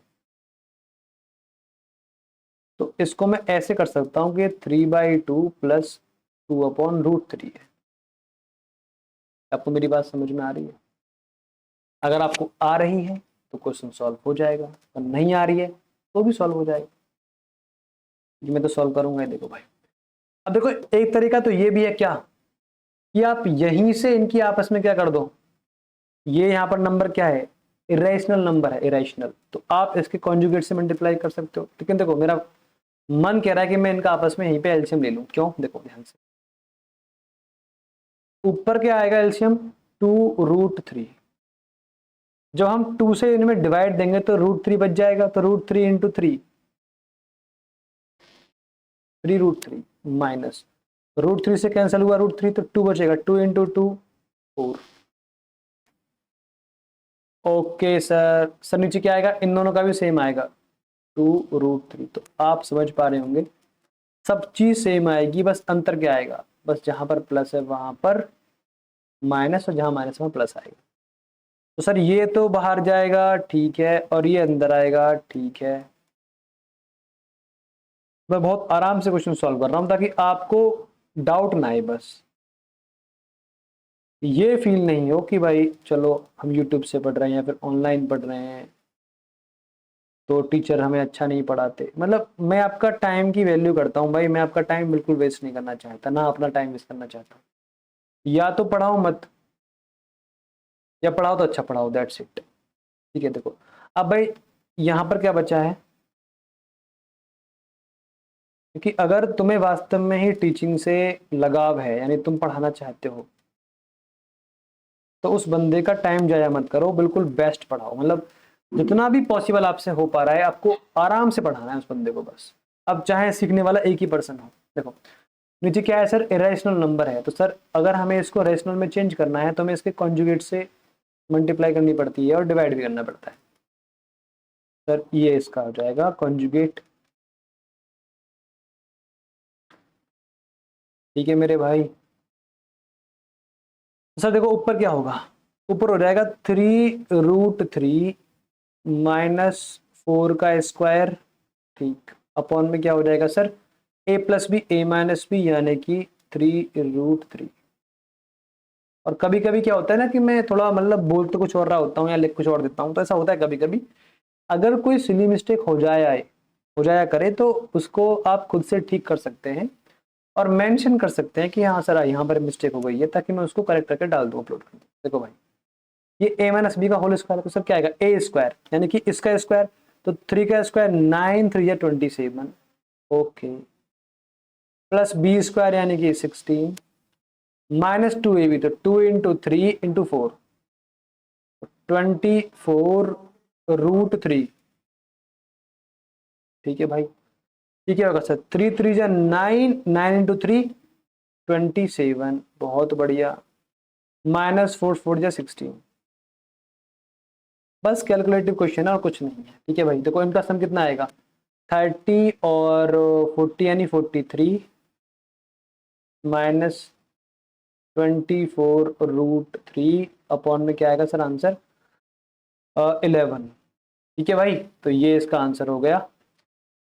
तो इसको मैं ऐसे कर सकता हूं कि 3/2 प्लस 2/√3 है। आपको मेरी बात समझ में आ रही है? अगर आपको आ रही है तो क्वेश्चन सॉल्व हो जाएगा, और नहीं आ रही है तो भी सॉल्व हो जाएगा। मैं तो सॉल्व करूंगा ही, देखो भाई। अब देखो एक तरीका तो ये भी है, क्या कि आप यहीं से इनकी आपस में क्या कर दो, ये यहाँ पर नंबर क्या है, इरेशनल नंबर है, इरेशनल, तो आप इसके कॉन्जुगेट से मल्टीप्लाई कर सकते हो। लेकिन देखो मेरा मन कह रहा है कि मैं इनका आपस में यहीं पे एलसीएम ले लूं। क्यों, देखो ध्यान से, ऊपर क्या आएगा एलसीएम, 2√3। जब हम 2 से इनमें डिवाइड देंगे तो √3 बच जाएगा, तो √3 इंटू 3 माइनस √3 से कैंसिल हुआ √3, तो 2 बचेगा, 2 इंटू 2 4। ओके सर, सर नीचे क्या आएगा, इन दोनों का भी सेम आएगा, 2√3। तो आप समझ पा रहे होंगे सब चीज सेम आएगी, बस अंतर क्या आएगा, बस जहां पर प्लस है वहां पर माइनस, और जहां माइनस है वहां प्लस आएगा। तो सर ये तो बाहर जाएगा, ठीक है, और ये अंदर आएगा, ठीक है। मैं बहुत आराम से क्वेश्चन सॉल्व कर रहा हूं ताकि आपको डाउट ना आए, बस ये फील नहीं हो कि भाई चलो हम यूट्यूब से पढ़ रहे हैं या फिर ऑनलाइन पढ़ रहे हैं तो टीचर हमें अच्छा नहीं पढ़ाते। मतलब मैं आपका टाइम की वैल्यू करता हूँ भाई, मैं आपका टाइम बिल्कुल वेस्ट नहीं करना चाहता, ना अपना टाइम वेस्ट करना चाहता। या तो पढ़ाओ मत, या पढ़ाओ तो अच्छा पढ़ाओ, दैट्स इट। ठीक है, देखो अब भाई यहाँ पर क्या बचा है, क्योंकि अगर तुम्हें वास्तव में ही टीचिंग से लगाव है, यानी तुम पढ़ाना चाहते हो, तो उस बंदे का टाइम जाया मत करो, बिल्कुल बेस्ट पढ़ाओ। मतलब जितना भी पॉसिबल आपसे हो पा रहा है आपको आराम से पढ़ाना है उस बंदे को बस। अब चाहे सीखने वाला एक ही पर्सन हो। देखो नीचे क्या है सर, इरेशनल नंबर है, तो सर अगर हमें इसको रेशनल में चेंज करना है तो हमें इसके कॉन्जुगेट से मल्टीप्लाई करनी पड़ती है और डिवाइड भी करना पड़ता है। सर ये इसका हो जाएगा कॉन्जुगेट। ठीक है मेरे भाई। सर देखो ऊपर क्या होगा, ऊपर हो जाएगा 3√3 माइनस 4 का स्क्वायर, ठीक, अपॉन में क्या हो जाएगा sir, a plus B A minus B, यानी कि 3√3। और कभी कभी क्या होता है ना कि मैं थोड़ा मतलब बोल तो कुछ और रहा होता हूँ या लिख कुछ और देता हूँ, तो ऐसा होता है कभी कभी। अगर कोई सिली मिस्टेक हो जाया करे तो उसको आप खुद से ठीक कर सकते हैं और मेंशन कर सकते हैं कि हाँ सर यहाँ पर मिस्टेक हो गई है, ताकि मैं उसको करेक्ट करके डाल दूँ, अपलोड कर दूँ। देखो भाई ये a माइनस बी का होल स्क्वायर, तो सर क्या आएगा ए स्क्वायर, यानी कि इसका स्क्वायर, तो 3 का स्क्वायर 9, 3 या 27, ओके, प्लस बी स्क्वायर यानी कि 16, माइनस 2ab, तो 2 इंटू 3 इंटू 4, 24√3। ठीक है भाई, ठीक है होगा सर, 3 3 या 9, 9 इंटू 3 27, बहुत बढ़िया, माइनस 4 4 या 16। बस कैलकुलेटिव क्वेश्चन है और कुछ नहीं है। ठीक है भाई, देखो इनका सम कितना आएगा, 30 और 40 यानी 43, माइनस 24√3 अपॉन में क्या आएगा सर आंसर, 11। ठीक है भाई, तो ये इसका आंसर हो गया।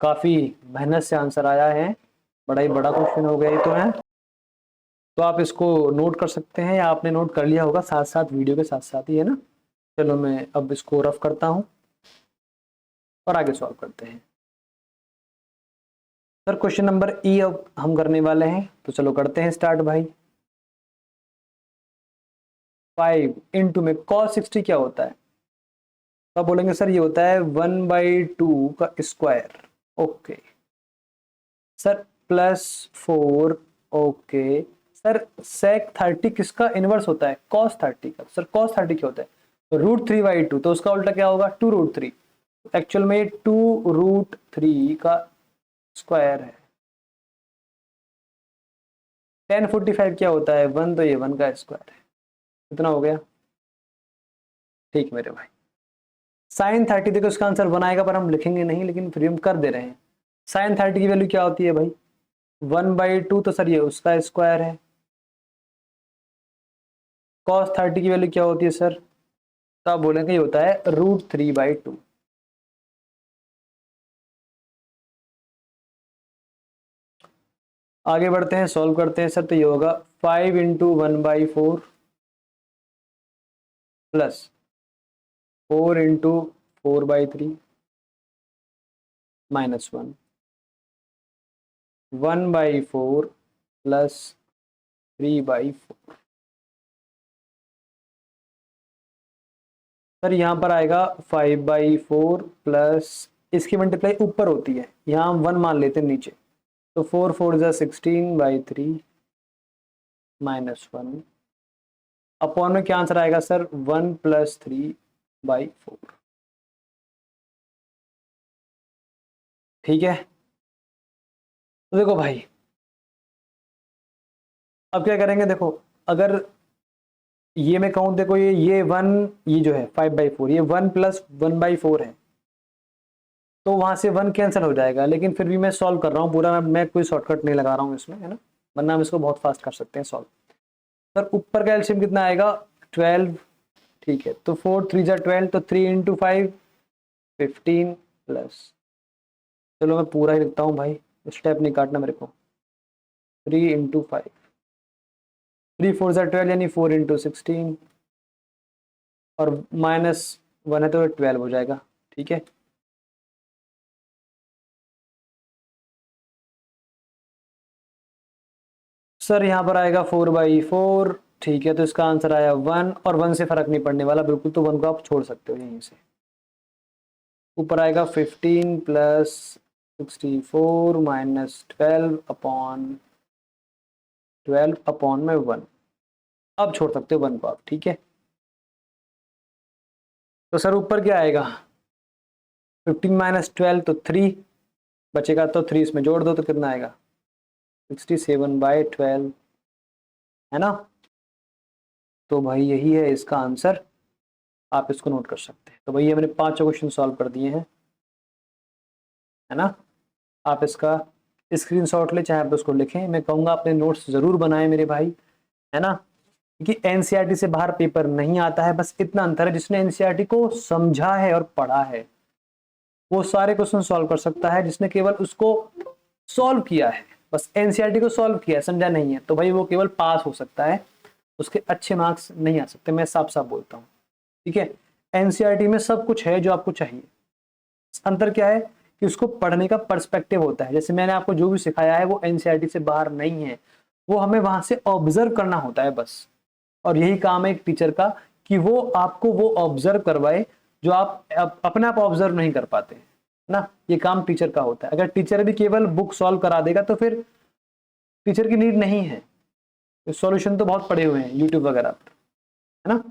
काफी मेहनत से आंसर आया है, बड़ा ही बड़ा क्वेश्चन हो गया ये तो है। तो आप इसको नोट कर सकते हैं या आपने नोट कर लिया होगा साथ साथ, वीडियो के साथ साथ ही, है ना। चलो मैं अब इसको रफ करता हूँ और आगे सॉल्व करते हैं। सर क्वेश्चन नंबर ई अब हम करने वाले हैं, तो चलो करते हैं स्टार्ट भाई। 5 इंटू में cos 60 क्या होता है, तो आप बोलेंगे सर ये होता है 1/2 का square, okay sir, +4, okay sir. sec 30 किसका इनवर्स होता है, cos 30 का, सर cos 30 क्या होता है, √3/2, तो उसका उल्टा क्या होगा 2√3। एक्चुअल में 2√3 का स्क्वायर है। tan 45 क्या होता है 1, तो ये 1 का स्क्वायर है। कितना हो गया, ठीक मेरे भाई। sin 30 देखो इसका आंसर बनाएगा पर हम लिखेंगे नहीं, लेकिन फिर हम कर दे रहे हैं। sin 30 की वैल्यू क्या होती है भाई, 1/2, तो सर ये उसका स्क्वायर है। cos 30 की वैल्यू क्या होती है सर, तो आप बोलेंगे ये होता है √3/2। आगे बढ़ते हैं, सॉल्व करते हैं सर, तो ये होगा 5 into 1/4 plus 4 into 4/3 minus 1, 1/4 plus 3/4। Sir यहाँ पर आएगा 5/4 प्लस इसकी मल्टीप्लाई ऊपर होती है, यहाँ हम 1 मान लेते हैं नीचे, तो 4 4 16/3 -1 अपॉन में क्या आंसर आएगा सर 1 + 3/4। ठीक है, तो देखो भाई अब क्या करेंगे, देखो अगर ये मैं कहूँ, देखो ये 1, ये जो है 5/4, ये 1 + 1/4 है, तो वहां से 1 कैंसिल हो जाएगा, लेकिन फिर भी मैं सॉल्व कर रहा हूँ पूरा, मैं कोई शॉर्टकट नहीं लगा रहा हूँ इसमें, है ना, वरना हम इसको बहुत फास्ट कर सकते हैं सॉल्व। सर ऊपर का एलसीएम कितना आएगा 12। ठीक है, तो 4 3 जा 12, तो 3 × 5 15 प्लस, चलो मैं पूरा ही लिखता हूँ भाई, स्टेप नहीं काटना मेरे को। 3 × 5, 3 4 जा 12 यानी 4 × 16, और -1 है तो 12 हो जाएगा। ठीक है, सर यहाँ पर आएगा 4/4। ठीक है, तो इसका आंसर आया 1, और 1 से फर्क नहीं पड़ने वाला बिल्कुल, तो 1 को आप छोड़ सकते हो यहीं से। ऊपर आएगा 15 प्लस 64 माइनस 12/1। अब छोड़ सकते हो 1 को आप। ठीक है, तो सर ऊपर क्या आएगा 15 - 12 तो 3 बचेगा, तो 3 इसमें जोड़ दो तो कितना आएगा 67/12, है ना। तो भाई यही है इसका आंसर, आप इसको नोट कर सकते हैं। तो भाई ये मैंने 5 क्वेश्चन सॉल्व कर दिए हैं, है ना। आप इसका स्क्रीनशॉट ले, चाहे आप उसको लिखें, मैं कहूँगा अपने नोट्स जरूर बनाएं मेरे भाई, है ना, क्योंकि एनसीईआरटी से बाहर पेपर नहीं आता है। बस इतना अंतर है, जिसने एनसीईआरटी को समझा है और पढ़ा है वो सारे क्वेश्चन सॉल्व कर सकता है, जिसने केवल उसको सॉल्व किया है, बस एनसीईआरटी को सॉल्व किया है, समझा नहीं है, तो भाई वो केवल पास हो सकता है, उसके अच्छे मार्क्स नहीं आ सकते, मैं साफ साफ बोलता हूँ। ठीक है, एनसीईआरटी में सब कुछ है जो आपको चाहिए, अंतर क्या है कि उसको पढ़ने का पर्सपेक्टिव होता है। जैसे मैंने आपको जो भी सिखाया है वो एनसीईआरटी से बाहर नहीं है, वो हमें वहां से ऑब्जर्व करना होता है बस। और यही काम है एक टीचर का कि वो आपको वो ऑब्जर्व करवाए जो आप अपने आप ऑब्जर्व नहीं कर पाते, है ना। ये काम टीचर का होता है। अगर टीचर भी केवल बुक सॉल्व करा देगा तो फिर टीचर की नीड नहीं है। सॉल्यूशन तो बहुत पड़े हुए हैं यूट्यूब वगैरह पर, है ना।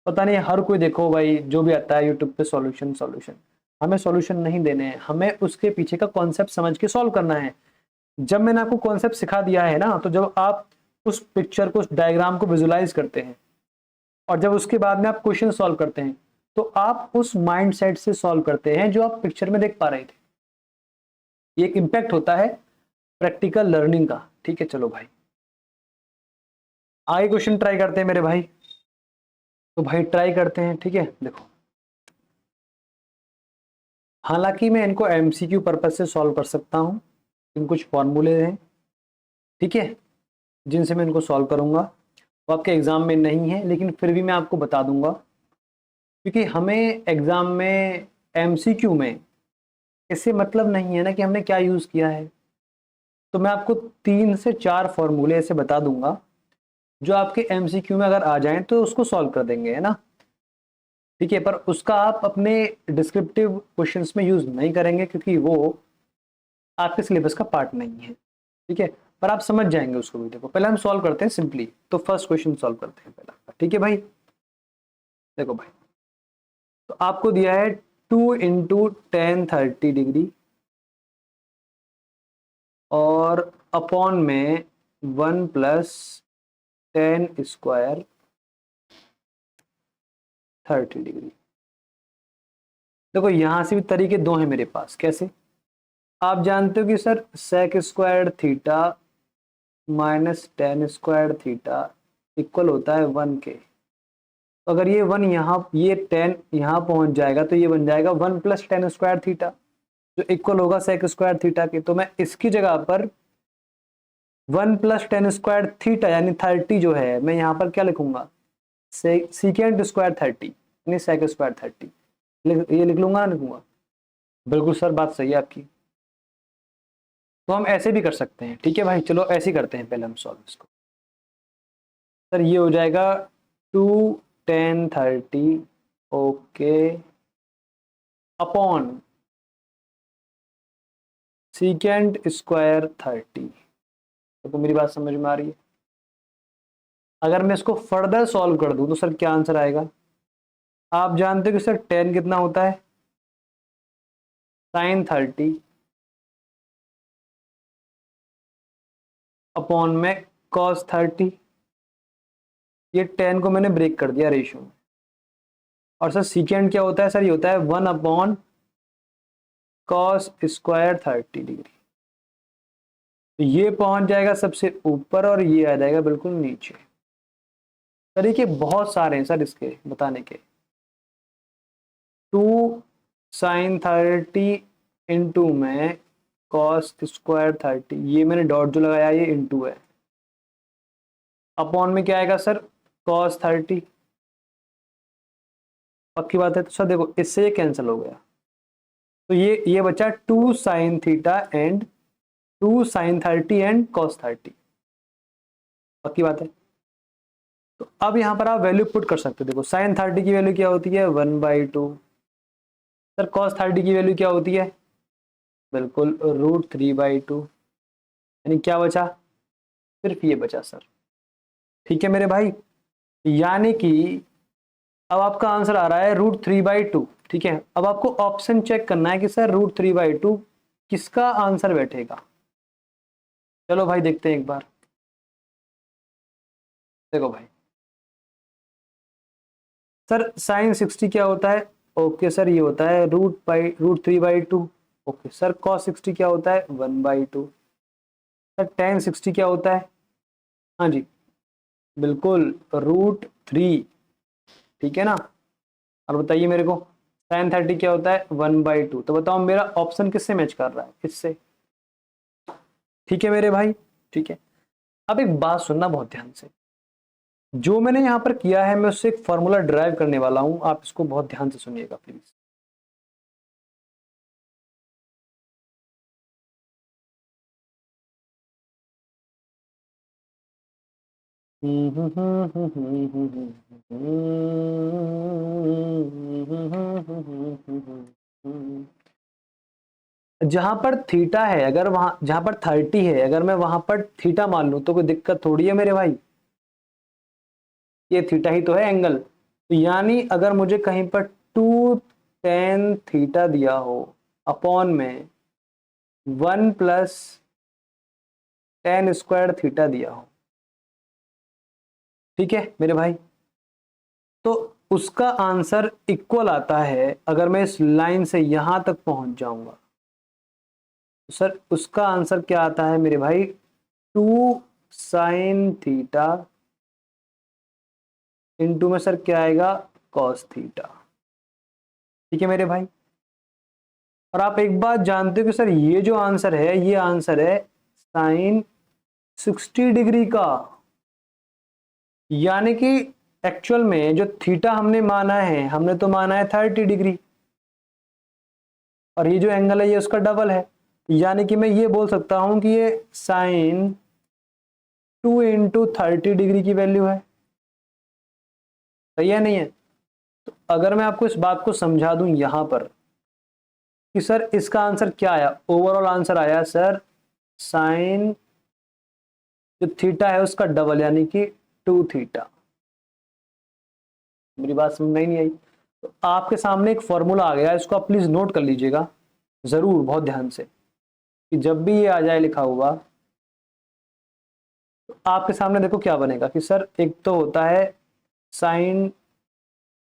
पता नहीं हर कोई देखो भाई जो भी आता है यूट्यूब पे सॉल्यूशन सॉल्यूशन, हमें सॉल्यूशन नहीं देने हैं, हमें उसके पीछे का कॉन्सेप्ट समझ के सॉल्व करना है। जब मैंने आपको कॉन्सेप्ट सिखा दिया है ना, तो जब आप उस पिक्चर को, उस डायग्राम को विजुलाइज करते हैं और जब उसके बाद में आप क्वेश्चन सॉल्व करते हैं, तो आप उस माइंड सेट से सॉल्व करते हैं जो आप पिक्चर में देख पा रहे थे। ये एक इम्पैक्ट होता है प्रैक्टिकल लर्निंग का। ठीक है, चलो भाई आगे क्वेश्चन ट्राई करते हैं मेरे भाई। तो भाई ट्राई करते हैं, ठीक है। देखो हालांकि मैं इनको एमसीक्यू पर्पज से सॉल्व कर सकता हूं, इन कुछ फॉर्मूले हैं, ठीक है, जिनसे मैं इनको सॉल्व करूंगा। वो आपके एग्जाम में नहीं है, लेकिन फिर भी मैं आपको बता दूंगा, क्योंकि हमें एग्जाम में एमसीक्यू में इससे मतलब नहीं है ना कि हमने क्या यूज किया है। तो मैं आपको 3 से 4 फॉर्मूले ऐसे बता दूंगा जो आपके एमसीक्यू में अगर आ जाएं तो उसको सॉल्व कर देंगे, है ना। ठीक है, पर उसका आप अपने डिस्क्रिप्टिव क्वेश्चंस में यूज नहीं करेंगे, क्योंकि वो आपके सिलेबस का पार्ट नहीं है। ठीक है, पर आप समझ जाएंगे उसको भी। देखो पहले हम सॉल्व करते हैं सिंपली, तो फर्स्ट क्वेश्चन सॉल्व करते हैं पहला। ठीक है भाई, देखो भाई, तो आपको दिया है 2 × 10 30 डिग्री और अपॉन में 1 + 10 स्क्वायर 30 डिग्री। देखो यहां से भी तरीके दो हैं मेरे पास। कैसे? आप जानते हो कि sir sec square theta minus tan square theta equal होता है 1 के। तो अगर ये 1 यहाँ, ये 10 यहाँ पहुंच जाएगा तो ये बन जाएगा 1 + 10 स्क्वायर थीटा, जो इक्वल होगा सेक स्क्वायर थीटा के। तो मैं इसकी जगह पर 1 + 10 स्क्वायर थीटा यानी 30 जो है, मैं यहाँ पर क्या लिखूंगा सीकेंट स्क्वायर 30 यानी सेक स्क्वायर 30, ये लिख लूंगा ना, लिखूंगा। बिल्कुल सर, बात सही है आपकी। तो हम ऐसे भी कर सकते हैं। ठीक है भाई, चलो ऐसे ही करते हैं पहले हम सॉल्व इसको। सर ये हो जाएगा 2 10 30 ओके अपॉन सीकेंड स्क्वायर 30। तो मेरी बात समझ में आ रही है? अगर मैं इसको फर्दर सॉल्व कर दूं तो सर क्या आंसर आएगा? आप जानते हो कि सर 10 कितना होता है? साइन 30 अपॉन में कॉस 30। ये 10 को मैंने ब्रेक कर दिया रेशियो में। और सर सीकेंड क्या होता है? सर ये होता है 1 अपॉन कॉस स्क्वायर 30 डिग्री। तो ये पहुंच जाएगा सबसे ऊपर और ये आ जाएगा बिल्कुल नीचे। तरीके बहुत सारे हैं सर इसके बताने के। 2 sin 30 इंटू में कॉस स्क्वायर 30, ये मैंने डॉट जो लगाया ये इंटू है, अपॉन में क्या आएगा सर? कॉस 30। पक्की बात है? तो सर देखो इससे ये कैंसिल हो गया, तो ये बचा 2 sin theta and 2 sin 30 and cos 30। पक्की बात है? तो अब यहां पर आप वैल्यू पुट कर सकते हो। देखो साइन 30 की वैल्यू क्या होती है? 1/2। सर कॉस 30 की वैल्यू क्या होती है? बिल्कुल √3/2। यानी क्या बचा? सिर्फ ये बचा सर। ठीक है मेरे भाई, यानी कि अब आपका आंसर आ रहा है √3/2। ठीक है, अब आपको ऑप्शन चेक करना है कि सर √3/2 किसका आंसर बैठेगा। चलो भाई देखते हैं एक बार। देखो भाई सर साइन 60 क्या होता है? ओके सर ये होता है √3/2। ओके सर कॉस 60 क्या होता है? 1/2। सर tan 60 क्या होता है? हाँ जी बिल्कुल √3। ठीक है ना? और बताइए मेरे को साइन 30 क्या होता है? 1/2। तो बताओ मेरा ऑप्शन किससे मैच कर रहा है? इससे। ठीक है मेरे भाई, ठीक है। अब एक बात सुनना बहुत ध्यान से, जो मैंने यहां पर किया है मैं उससे एक फॉर्मूला ड्राइव करने वाला हूं, आप इसको बहुत ध्यान से सुनिएगा प्लीज। जहां पर थीटा है, अगर वहां जहां पर 30 है, अगर मैं वहां पर थीटा मान लूं तो कोई दिक्कत थोड़ी है मेरे भाई। ये थीटा ही तो है एंगल। तो यानी अगर मुझे कहीं पर 2 tan थीटा दिया हो अपॉन में 1 + tan² थीटा दिया हो, ठीक है मेरे भाई, तो उसका आंसर इक्वल आता है। अगर मैं इस लाइन से यहां तक पहुंच जाऊंगा तो सर उसका आंसर क्या आता है मेरे भाई? 2 sin थीटा इंटू में सर क्या आएगा? Cos theta. ठीक है मेरे भाई, और आप एक बात जानते हो कि सर ये जो आंसर है ये आंसर है साइन 60 डिग्री का। यानी कि एक्चुअल में जो थीटा हमने माना है, हमने तो माना है 30 डिग्री, और ये जो एंगल है ये उसका डबल है। यानी कि मैं ये बोल सकता हूं कि ये साइन 2 × 30 डिग्री की वैल्यू है। सही है नहीं है? तो अगर मैं आपको इस बात को समझा दूं यहां पर कि सर इसका आंसर क्या आया, ओवरऑल आंसर आया सर साइन जो थीटा है उसका डबल यानी कि 2 थीटा। मेरी बात समझ में नहीं आई? तो आपके सामने एक फॉर्मूला आ गया, इसको आप प्लीज नोट कर लीजिएगा जरूर बहुत ध्यान से, कि जब भी ये आ जाए लिखा हुआ तो आपके सामने देखो क्या बनेगा कि सर एक तो होता है sine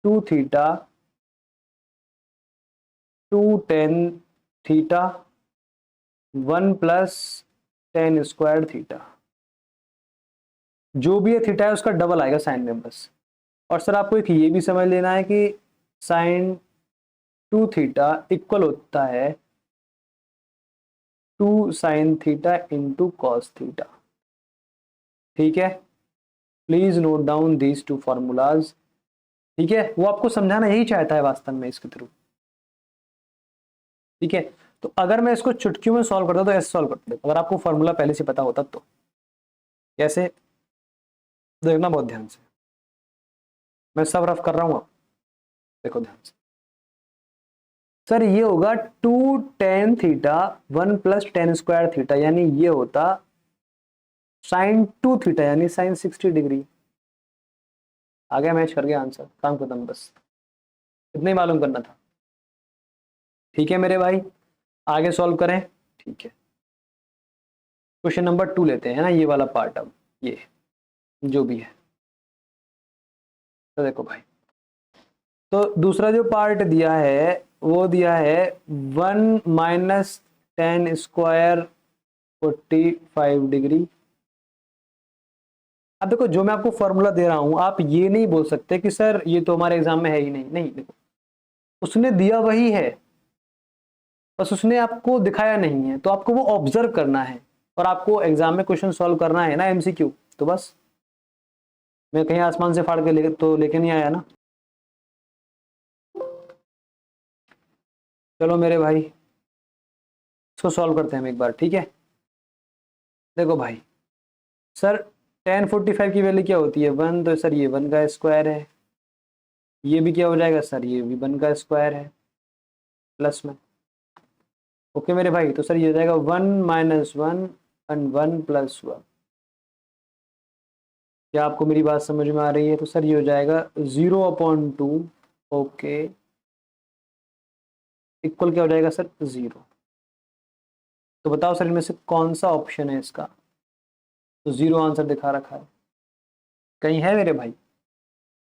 2 theta 2 tan theta 1 + tan² theta. जो भी ये थीटा है उसका डबल आएगा साइन में बस। और सर आपको एक ये भी समझ लेना है कि साइन 2 थीटा इक्वल होता है 2 sin theta into cos theta. ठीक है, please note down these two formulas. ठीक है, वो आपको समझाना यही चाहता है वास्तव में इसके थ्रू। ठीक है, तो अगर मैं इसको चुटकियों में सॉल्व करता तो ऐसे सॉल्व करते, अगर आपको फॉर्मूला पहले से पता होता तो। कैसे? देखना बहुत ध्यान से, मैं सब रफ कर रहा हूँ, आप देखो ध्यान से। सर ये होगा 2 tan थीटा 1 + tan² थीटा, यानी ये होता sin 2 थीटा, यानी sin 60 डिग्री। आ गया, मैच कर गया आंसर, काम खत्म, बस इतना ही मालूम करना था। ठीक है मेरे भाई, आगे सॉल्व करें। ठीक है, क्वेश्चन नंबर 2 लेते हैं ना, ये वाला पार्ट, अब ये जो भी है। तो देखो भाई, तो दूसरा जो पार्ट दिया है वो दिया है 1 - tan² 45 डिग्री। अब देखो, जो मैं आपको फॉर्मूला दे रहा हूं, आप ये नहीं बोल सकते कि सर ये तो हमारे एग्जाम में है ही नहीं। नहीं, देखो उसने दिया वही है, बस उसने आपको दिखाया नहीं है, तो आपको वो ऑब्जर्व करना है और आपको एग्जाम में क्वेश्चन सॉल्व करना है ना, एमसीक्यू। तो बस मैं कहीं आसमान से फाड़ के लेके नहीं आया ना। चलो मेरे भाई, इसको सॉल्व करते हैं हम एक बार, ठीक है। देखो भाई, सर tan 45 की वैल्यू क्या होती है, 1, तो सर ये 1 का स्क्वायर है। ये भी क्या हो जाएगा सर, ये भी 1 का स्क्वायर है प्लस में। ओके मेरे भाई, तो सर ये हो जाएगा 1 - 1 एंड 1 + 1। क्या आपको मेरी बात समझ में आ रही है? तो सर ये हो जाएगा 0/2। ओके, इक्वल क्या हो जाएगा सर, 0। तो बताओ सर इनमें से कौन सा ऑप्शन है इसका? तो 0 आंसर दिखा रखा है, कहीं है मेरे भाई?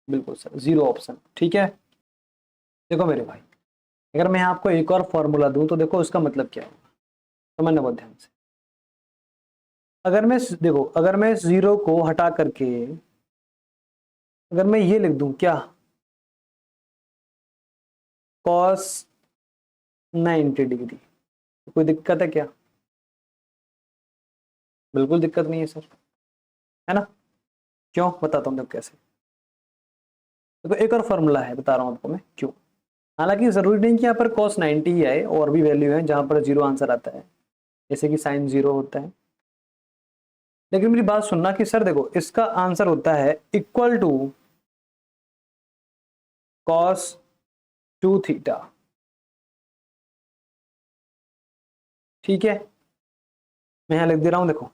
बिल्कुल सर, 0 ऑप्शन, ठीक है। देखो मेरे भाई, अगर मैं आपको एक और फॉर्मूला दूं तो देखो उसका मतलब क्या होगा, समझना बहुत ध्यान से। अगर मैं, देखो अगर मैं 0 को हटा करके अगर मैं ये लिख दूं क्या, cos 90 डिग्री, तो कोई दिक्कत है क्या? बिल्कुल दिक्कत नहीं है सर, है ना। क्यों, बताता हूँ देखो कैसे। देखो एक और फॉर्मूला है, बता रहा हूँ आपको मैं क्यों। हालांकि जरूरी नहीं कि यहाँ पर cos 90 ही आए, और भी वैल्यू है जहां पर 0 आंसर आता है, जैसे कि sin 0 होता है। लेकिन मेरी बात सुनना कि सर देखो, इसका आंसर होता है इक्वल टू cos 2 थीटा, ठीक है। मैं यहां लिख दे रहा हूं, देखो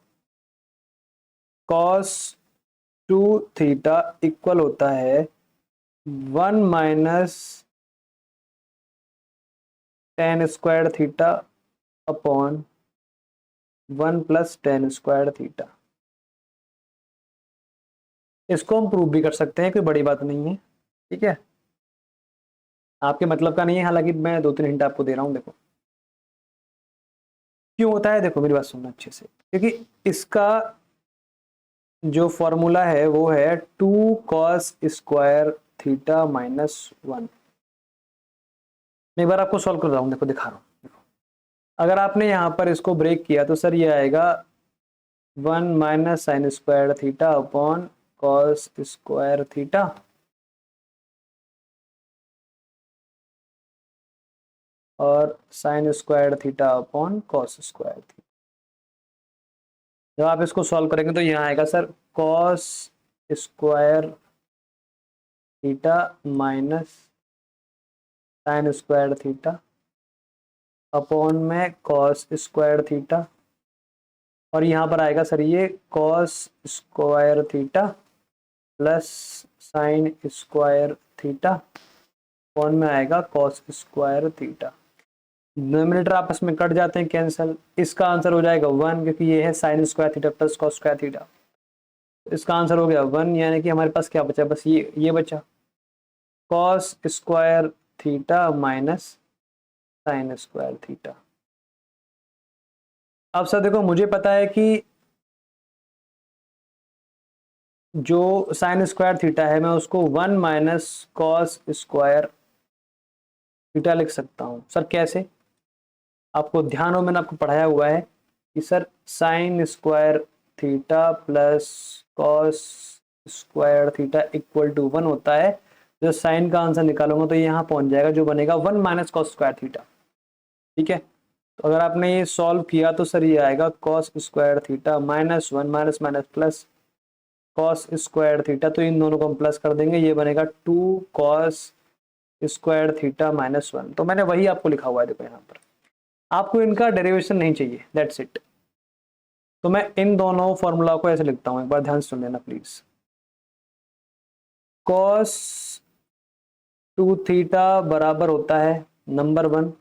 cos 2 थीटा इक्वल होता है 1 - tan² theta upon 1 + tan² theta. इसको हम प्रूव भी कर सकते हैं, कोई बड़ी बात नहीं है, ठीक है। आपके मतलब का नहीं है, हालांकि मैं 2-3 हिंट आपको दे रहा हूं। देखो क्यों होता है, देखो मेरी बात सुनना अच्छे से, क्योंकि इसका जो फॉर्मूला है वो है 2 cos² थीटा - 1। मैं एक बार आपको सॉल्व कर रहा हूं, देखो दिखा रहा हूं। देखो, अगर आपने यहां पर इसको ब्रेक किया तो सर ये आएगा 1 - sin² theta upon cos² theta, और sin² थीटा अपॉन cos²थीटा। जब आप इसको सॉल्व करेंगे तो यहाँ आएगा सर cos²थीटा माइनस sin²थीटा अपॉन में cos²थीटा, और यहाँ पर आएगा सर ये cos²थीटा प्लस sin²थीटा अपॉन में आएगा cos²थीटा। डिनोमिनेटर आपस में कट जाते हैं कैंसिल, इसका आंसर हो जाएगा 1, क्योंकि ये है sin²थीटा प्लस cos²थीटा। इसका आंसर हो गया 1, यानी कि हमारे पास क्या बचा, बस ये बचा cos²थीटा माइनस sin²थीटा। अब सर देखो, मुझे पता है कि जो sin²थीटा है मैं उसको 1 - cos²थीटा लिख सकता हूं। सर कैसे, आपको ध्यान हो, मैंने आपको पढ़ाया हुआ है कि सर sin²थीटा प्लस cos²थीटा इक्वल टू 1 होता है। जो साइन का आंसर निकालूंगा तो यहाँ पहुंच जाएगा, जो बनेगा 1 - cos²थीटा, ठीक है। तो अगर आपने ये सॉल्व किया तो सर ये आएगा cos²थीटा -1 minus minus plus cos square theta, तो इन दोनों को हम प्लस कर देंगे, ये बनेगा 2 कॉस स्क्वायर थीटा माइनस 1। तो मैंने वही आपको लिखा हुआ है, देखो यहाँ पर आपको इनका डेरिवेशन नहीं चाहिए, दैट्स इट। तो मैं इन दोनों फॉर्मूला को ऐसे लिखता हूं, एक बार ध्यान से सुन लेना प्लीज। कॉस 2 थीटा बराबर होता है number 1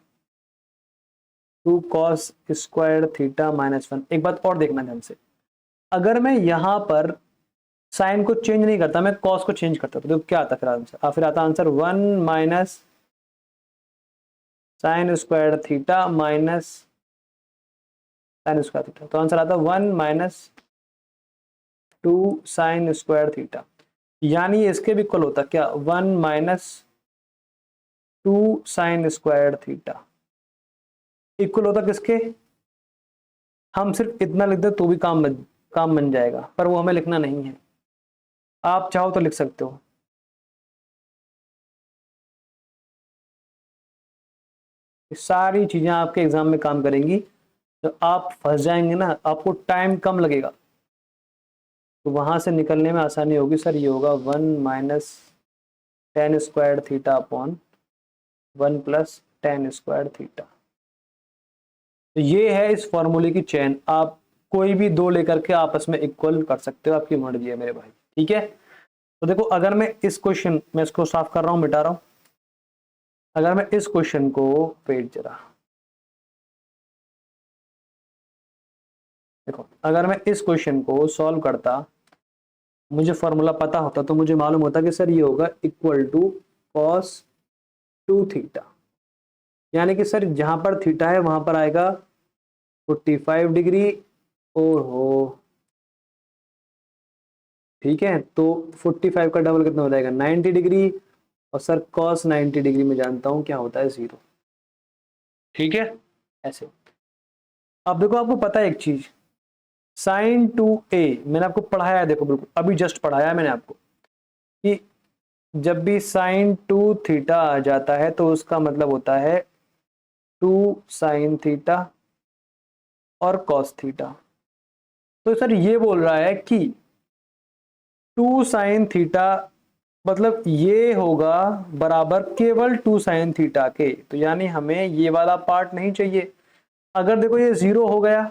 2 cos square theta minus 1। एक बात और देखना ध्यान से, अगर मैं यहां पर साइन को चेंज नहीं करता, मैं कॉस को चेंज करता, तो क्या आता फिर आंसर? फिर आता answer 1 minus sine square theta minus sine square theta. तो आंसर आता 1 माइनस 2 साइन स्क्वायर थीटा, यानी इसके भी इक्वल होता क्या? 1 minus 2 sine square theta equal होता किसके? हम सिर्फ इतना लिख दे तो भी काम बन जाएगा, पर वो हमें लिखना नहीं है। आप चाहो तो लिख सकते हो। सारी चीजें आपके एग्जाम में काम करेंगी, तो आप फंस जाएंगे ना, आपको टाइम कम लगेगा, तो वहां से निकलने में आसानी होगी। सर ये होगा 1 minus tan square theta upon 1 plus ten square theta. तो ये है इस फॉर्मूले की चेन, आप कोई भी दो लेकर के आपस में इक्वल कर सकते हो, आपकी मर्जी है मेरे भाई, ठीक है। तो देखो, अगर मैं इस क्वेश्चन में इसको साफ कर रहा हूं, मिटा रहा हूं, अगर मैं इस क्वेश्चन को, वेट जरा, देखो अगर मैं इस क्वेश्चन को सॉल्व करता, मुझे फॉर्मूला पता होता, तो मुझे मालूम होता कि सर ये होगा इक्वल टू कॉस 2 थीटा, यानी कि सर जहां पर थीटा है वहां पर आएगा 45 डिग्री। ओहो, ठीक है, तो 45 का डबल कितना हो जाएगा? 90 डिग्री। और सर कॉस 90 डिग्री में जानता हूं क्या होता है? 0, ठीक है। ऐसे अब देखो, आपको पता है एक चीज, साइन 2a मैंने आपको पढ़ाया है, देखो बिल्कुल अभी जस्ट पढ़ाया है मैंने आपको, कि जब भी साइन 2 थीटा आ जाता है तो उसका मतलब होता है 2 साइन थीटा और कॉस थीटा। तो सर ये बोल रहा है कि 2 साइन थीटा मतलब ये होगा बराबर केवल 2 साइन थीटा के, तो यानी हमें ये वाला पार्ट नहीं चाहिए। अगर देखो ये 0 हो गया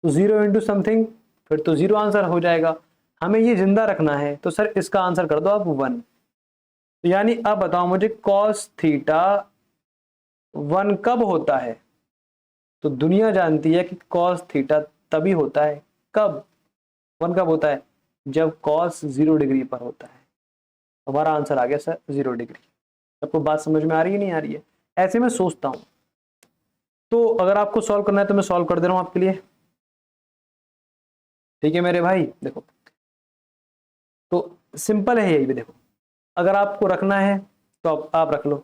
तो 0 इंटू समथिंग, फिर तो 0 आंसर हो जाएगा। हमें ये जिंदा रखना है, तो सर इसका आंसर कर दो आप 1। तो यानी अब बताओ मुझे, कॉस थीटा 1 कब होता है? तो दुनिया जानती है कि कॉस थीटा तभी होता है, कब? 1 कब होता है? जब कॉस 0 डिग्री पर होता है। हमारा आंसर आ गया सर 0 डिग्री। आपको बात समझ में आ रही है नहीं आ रही है? ऐसे मैं सोचता हूं, तो अगर आपको सॉल्व करना है तो मैं सॉल्व कर दे रहा हूं आपके लिए, ठीक है मेरे भाई। देखो तो सिंपल है यही भी, देखो अगर आपको रखना है तो आप रख लो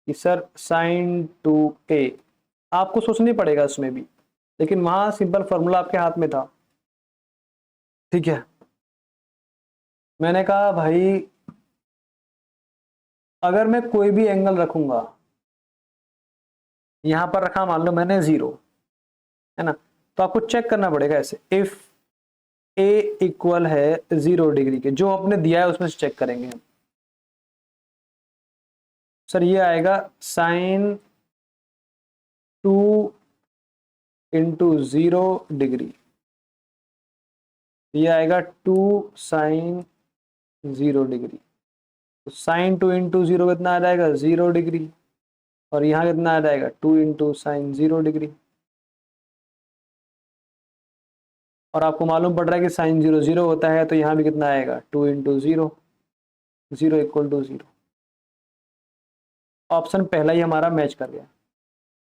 कि सर साइन 2a, आपको सोचना पड़ेगा उसमें भी, लेकिन वहां सिंपल फॉर्मूला आपके हाथ में था, ठीक है। मैंने कहा भाई अगर मैं कोई भी एंगल रखूंगा, यहां पर रखा मान लो मैंने 0, है ना, तो आपको चेक करना पड़ेगा ऐसे, इफ a इक्वल है 0 डिग्री के, जो आपने दिया है उसमें से चेक करेंगे हम। सर ये आएगा साइन 2 इंटू 0 डिग्री, ये आएगा 2 साइन 0 डिग्री। तो साइन 2 इंटू 0 कितना आ जाएगा? 0 डिग्री। और यहाँ कितना आ जाएगा? 2 इंटू साइन 0 डिग्री। और आपको मालूम पड़ रहा है कि साइन 0 0 होता है, तो यहाँ भी कितना आएगा? 2 इंटू 0, 0 इक्वल टू 0। ऑप्शन पहला ही हमारा मैच कर गया,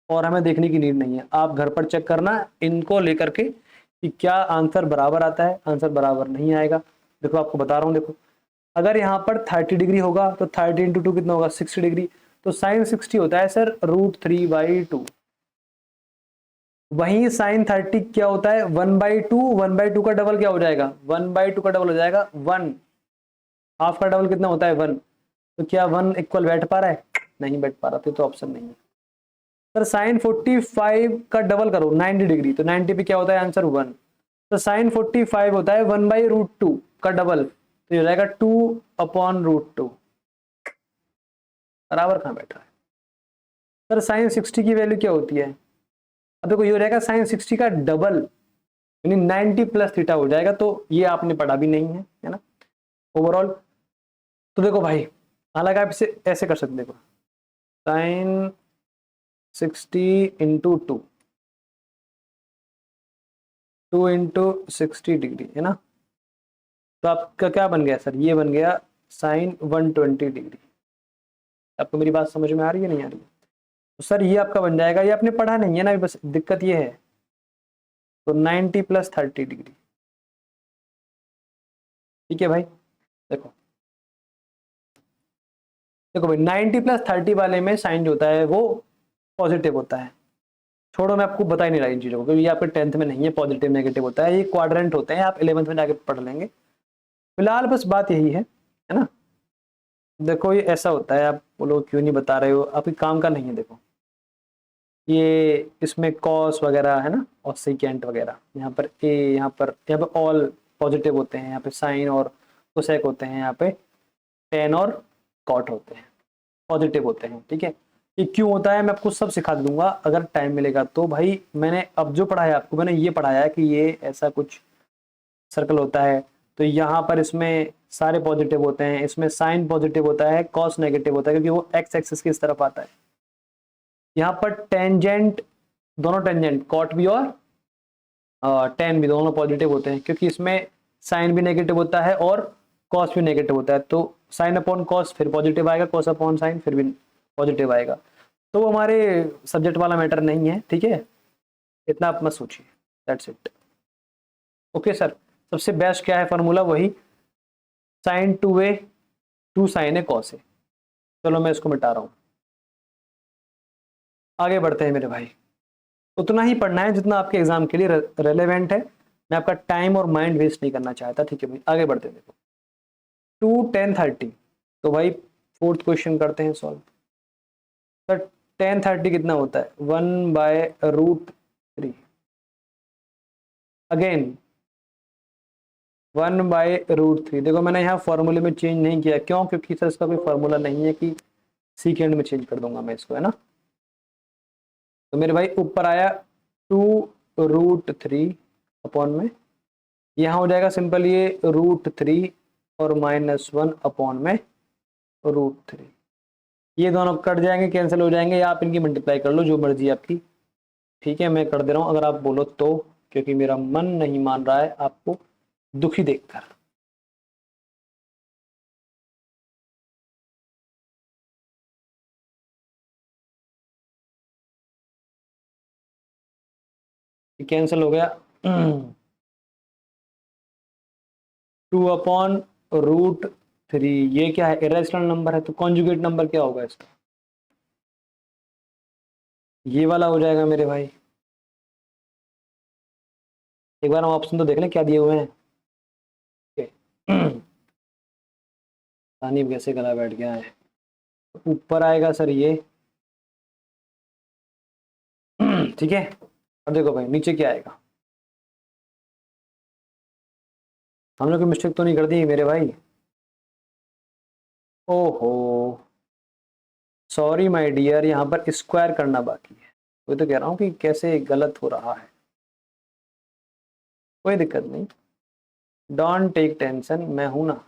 और हमें देखने की नीड नहीं है। आप घर पर चेक करना इनको लेकर के कि क्या आंसर बराबर आता है, आंसर बराबर नहीं आएगा। देखो आपको बता रहा हूँ, देखो अगर यहाँ पर 30 डिग्री होगा तो 30 इंटू 2 कितना होगा? 60 डिग्री। तो साइन 60 होता है सर √3/2। वहीं साइन 30 क्या होता है? 1/2। 1/2 का डबल क्या हो जाएगा? 1/2 का डबल हो जाएगा 1। हाफ का डबल कितना होता है? 1। तो क्या 1 इक्वल बैठ पा रहा है? नहीं बैठ पा रहा, तो ऑप्शन नहीं है। सर साइन 45 का डबल करो 90 डिग्री, तो 90 पे क्या होता है आंसर? 1। तो साइन 45 होता है 1/√2 का डबल, तो ये हो जाएगा 2/√2। बराबर कहाँ बैठा है सर? साइन 60 की वैल्यू क्या होती है? अब देखो ये हो जाएगा साइन 60 का डबल, यानी 90 प्लस थीटा हो जाएगा। तो ये आपने पढ़ा भी नहीं है ना ओवरऑल। तो देखो भाई, हालांकि आप इसे ऐसे कर सकते, देखो साइन 60 इंटू 2 इंटू 60 डिग्री है ना। तो आपका क्या बन गया सर? ये बन गया साइन 120 डिग्री। आपको मेरी बात समझ में आ रही है नहीं आ रही है? तो सर ये आपका बन जाएगा, ये आपने पढ़ा नहीं है ना, बस दिक्कत ये है। तो 90 प्लस 30 डिग्री, ठीक है भाई। देखो देखो भाई, 90 प्लस 30 वाले में साइन जो होता है वो पॉजिटिव होता है। छोड़ो, मैं आपको बता ही नहीं रहा इन चीज़ों को, क्योंकि ये आपके 10th में नहीं है। पॉजिटिव नेगेटिव होता है, ये क्वाड्रेंट होते हैं, आप 11th में जाके पढ़ लेंगे। फिलहाल बस बात यही है ना। देखो ये ऐसा होता है, आप बोलो क्यों नहीं बता रहे हो, आपके काम का नहीं है। देखो ये इसमें कॉस वगैरह है ना, और सेकेंट वगैरह, यहाँ पर ए, यहाँ पर ऑल पॉजिटिव होते हैं, यहाँ पे साइन और कोसेक होते हैं, यहाँ पे टेन और कॉट होते हैं, पॉजिटिव होते हैं, ठीक है। ये क्यों होता है मैं आपको सब सिखा दूंगा अगर टाइम मिलेगा तो। भाई मैंने अब जो पढ़ाया आपको, मैंने ये पढ़ाया है कि ये ऐसा कुछ सर्कल होता है, तो यहाँ पर इसमें सारे पॉजिटिव होते हैं, इसमें साइन पॉजिटिव होता है, कॉस नेगेटिव होता है, क्योंकि वो एक्स एक्सिस की इस तरफ आता है। यहाँ पर टेंजेंट, दोनों टेंजेंट कॉट भी और टेन भी दोनों पॉजिटिव होते हैं, क्योंकि इसमें साइन भी नेगेटिव होता है और कॉस भी नेगेटिव होता है। तो साइन अपॉन कॉस फिर पॉजिटिव आएगा, कॉस अपॉन साइन फिर भी पॉजिटिव आएगा। तो वो हमारे सब्जेक्ट वाला मैटर नहीं है, ठीक है, इतना आप मत सोचिए। That's it. ओके सर, सबसे बेस्ट क्या है फॉर्मूला? वही साइन 2a 2 साइन है कॉस है। चलो मैं इसको मिटा रहा हूँ, आगे बढ़ते हैं मेरे भाई। उतना ही पढ़ना है जितना आपके एग्जाम के लिए रेलेवेंट है। मैं आपका टाइम और माइंड वेस्ट नहीं करना चाहता, ठीक है भाई। आगे बढ़ते हैं, देखो 2 10 30। तो भाई फोर्थ क्वेश्चन करते हैं सॉल्व। सर 10 30 कितना होता है? 1/√3। अगेन 1/√3। देखो मैंने यहाँ फॉर्मूले में चेंज नहीं किया, क्यों? क्योंकि सर इसका कोई फॉर्मूला नहीं है कि सीकेंड में चेंज कर दूंगा मैं इसको, है ना। तो मेरे भाई ऊपर आया 2√3 अपॉन में, यहाँ हो जाएगा सिंपल ये √3 और -1 अपॉन में √3। ये दोनों कट जाएंगे, कैंसिल हो जाएंगे, या आप इनकी मल्टीप्लाई कर लो, जो मर्जी आपकी, ठीक है। मैं कर दे रहा हूँ अगर आप बोलो तो, क्योंकि मेरा मन नहीं मान रहा है आपको दुखी देखकर। कैंसिल हो गया। 2/√3, ये क्या है? इरेशनल नंबर है, तो कॉन्जुगेट नंबर क्या होगा इसका? ये वाला हो जाएगा मेरे भाई। एक बार हम ऑप्शन तो देख लें क्या दिए हुए हैं। पानी कैसे गला बैठ गया है। ऊपर आएगा सर ये, ठीक है। अब देखो भाई नीचे क्या आएगा। हम लोग की मिस्टेक तो नहीं कर दी मेरे भाई? ओहो सॉरी माय डियर, यहाँ पर स्क्वायर करना बाकी है। वही तो कह रहा हूँ कि कैसे गलत हो रहा है। कोई दिक्कत नहीं, डोंट टेक टेंशन, मैं हूं ना।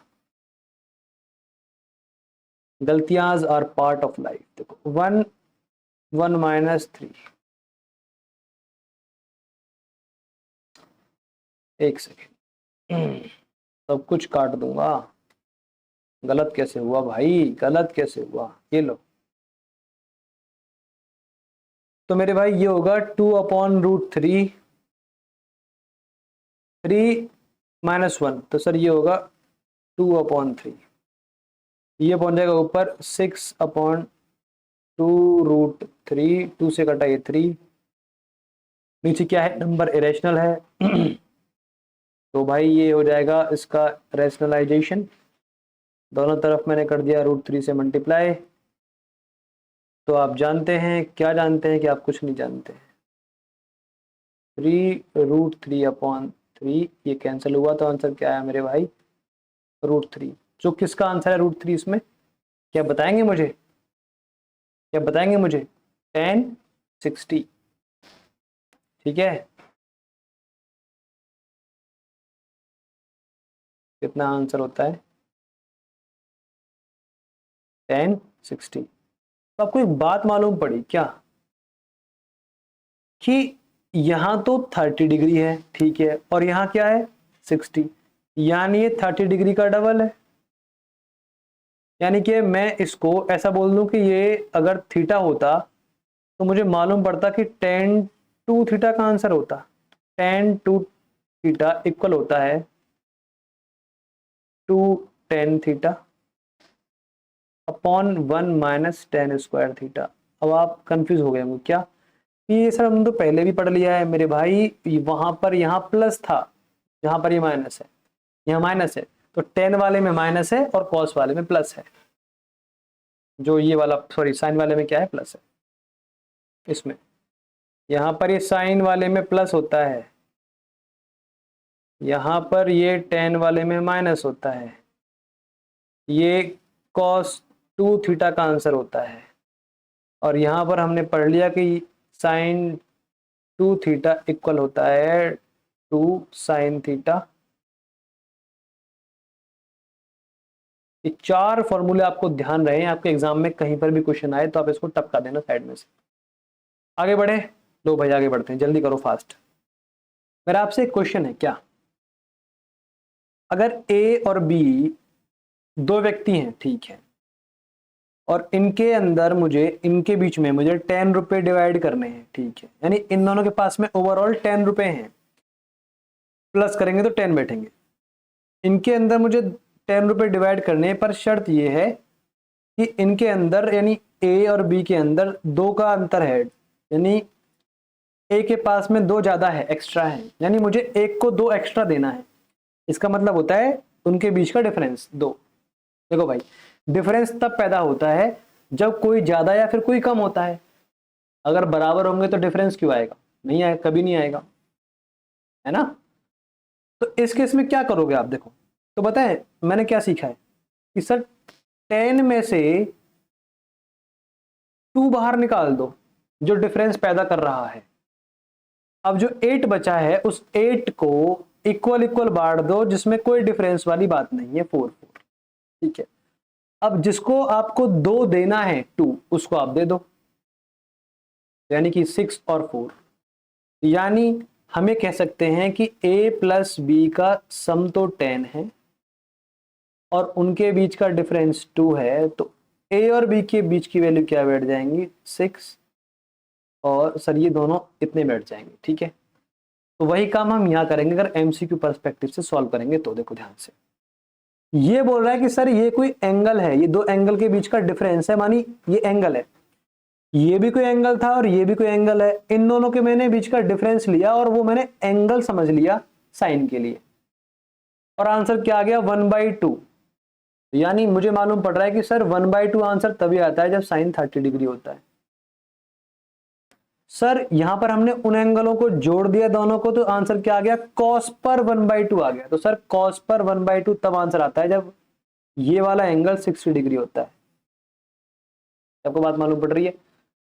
गलतियां आर पार्ट ऑफ लाइफ। देखो 1 1 - 3, एक सेकेंड, सब कुछ काट दूंगा। गलत कैसे हुआ भाई, गलत कैसे हुआ? ये लो। तो मेरे भाई ये होगा 2/√3, 3 - 1, तो सर ये होगा 2/3। ये पहुंच जाएगा ऊपर 6/2√3, 2 से कटा ये 3। नीचे क्या है? नंबर इरेशनल है। तो भाई ये हो जाएगा इसका रैशनलाइजेशन। दोनों तरफ मैंने कर दिया √3 से मल्टीप्लाई। तो आप जानते हैं, क्या जानते हैं कि आप कुछ नहीं जानते हैं। 3√3/3 3, ये कैंसिल हुआ तो आंसर क्या आया मेरे भाई, √3। जो किसका आंसर है √3 इसमें, क्या बताएंगे मुझे, क्या बताएंगे मुझे, 10 60। ठीक है, कितना आंसर होता है, 10 60। तो आपको एक बात मालूम पड़ी क्या, कि यहां तो 30 डिग्री है, ठीक है, और यहां क्या है 60, यानी ये 30 डिग्री का डबल है। यानी कि मैं इसको ऐसा बोल दूं कि ये अगर थीटा होता तो मुझे मालूम पड़ता कि 10 टू थीटा का आंसर होता। 10 टू थीटा इक्वल होता है 2 10 theta upon 1 minus 10 square theta. अब आप कंफ्यूज हो गए होंगे क्या, ये सर हम तो पहले भी पढ़ लिया है मेरे भाई, वहां पर यहाँ प्लस था, जहां पर ये माइनस है, यहाँ माइनस है, तो 10 वाले में माइनस है और कॉस वाले में प्लस है। जो ये वाला सॉरी साइन वाले में क्या है, प्लस है। इसमें यहाँ पर ये साइन वाले में प्लस होता है, यहाँ पर ये 10 वाले में माइनस होता है, ये कॉस 2 थीटा का आंसर होता है। और यहाँ पर हमने पढ़ लिया कि साइन 2 थीटा इक्वल होता है 2 साइन थीटा। ये 4 फॉर्मूले आपको ध्यान रहे, आपके एग्जाम में कहीं पर भी क्वेश्चन आए तो आप इसको टपका देना साइड में से। आगे बढ़े, लो भाई आगे बढ़ते हैं, जल्दी करो फास्ट। मेरा आपसे एक क्वेश्चन है, क्या अगर ए और बी दो व्यक्ति हैं, ठीक है, और इनके अंदर मुझे इनके बीच में मुझे 10 रुपए डिवाइड करने हैं, ठीक है, यानी इन दोनों के पास में ओवरऑल 10 रुपए हैं, प्लस करेंगे तो 10 बैठेंगे। इनके अंदर मुझे 10 रुपए डिवाइड करने हैं, पर शर्त यह है कि इनके अंदर यानी ए और बी के अंदर 2 का अंतर है, यानी ए के पास में 2 ज्यादा है, एक्स्ट्रा है, यानी मुझे एक को 2 एक्स्ट्रा देना है। इसका मतलब होता है उनके बीच का डिफरेंस 2। देखो भाई, डिफरेंस तब पैदा होता है जब कोई ज्यादा या फिर कोई कम होता है। अगर बराबर होंगे तो डिफरेंस क्यों आएगा, नहीं आएगा, कभी नहीं आएगा, है ना। तो इस केस में क्या करोगे आप, देखो तो बताएं मैंने क्या सीखा है कि सर 10 में से 2 बाहर निकाल दो जो डिफरेंस पैदा कर रहा है। अब जो 8 बचा है उस 8 को इक्वल इक्वल बांट दो जिसमें कोई डिफरेंस वाली बात नहीं है, 4 4, ठीक है। अब जिसको आपको 2 देना है 2, उसको आप दे दो, यानी कि 6 और 4, यानी हमें कह सकते हैं कि a प्लस बी का सम तो 10 है और उनके बीच का डिफरेंस 2 है, तो a और b के बीच की वैल्यू क्या बैठ जाएंगी, 6, और सर ये दोनों इतने बैठ जाएंगे, ठीक है। तो वही काम हम यहाँ करेंगे अगर एमसीक्यू पर्सपेक्टिव से सॉल्व करेंगे तो। देखो ध्यान से, ये बोल रहा है कि सर ये कोई एंगल है, ये 2 एंगल के बीच का डिफरेंस है, मानी ये एंगल है, ये भी कोई एंगल था और ये भी कोई एंगल है, इन दोनों के मैंने बीच का डिफरेंस लिया और वो मैंने एंगल समझ लिया साइन के लिए, और आंसर क्या आ गया 1/2। यानी मुझे मालूम पड़ रहा है कि सर 1/2 आंसर तभी आता है जब साइन 30 डिग्री होता है। सर यहां पर हमने उन एंगलों को जोड़ दिया दोनों को, तो आंसर क्या आ गया, कॉस पर 1/2 आ गया। तो सर कॉस पर 1/2 तब आंसर आता है जब ये वाला एंगल 60 डिग्री होता है। आपको बात मालूम पड़ रही है।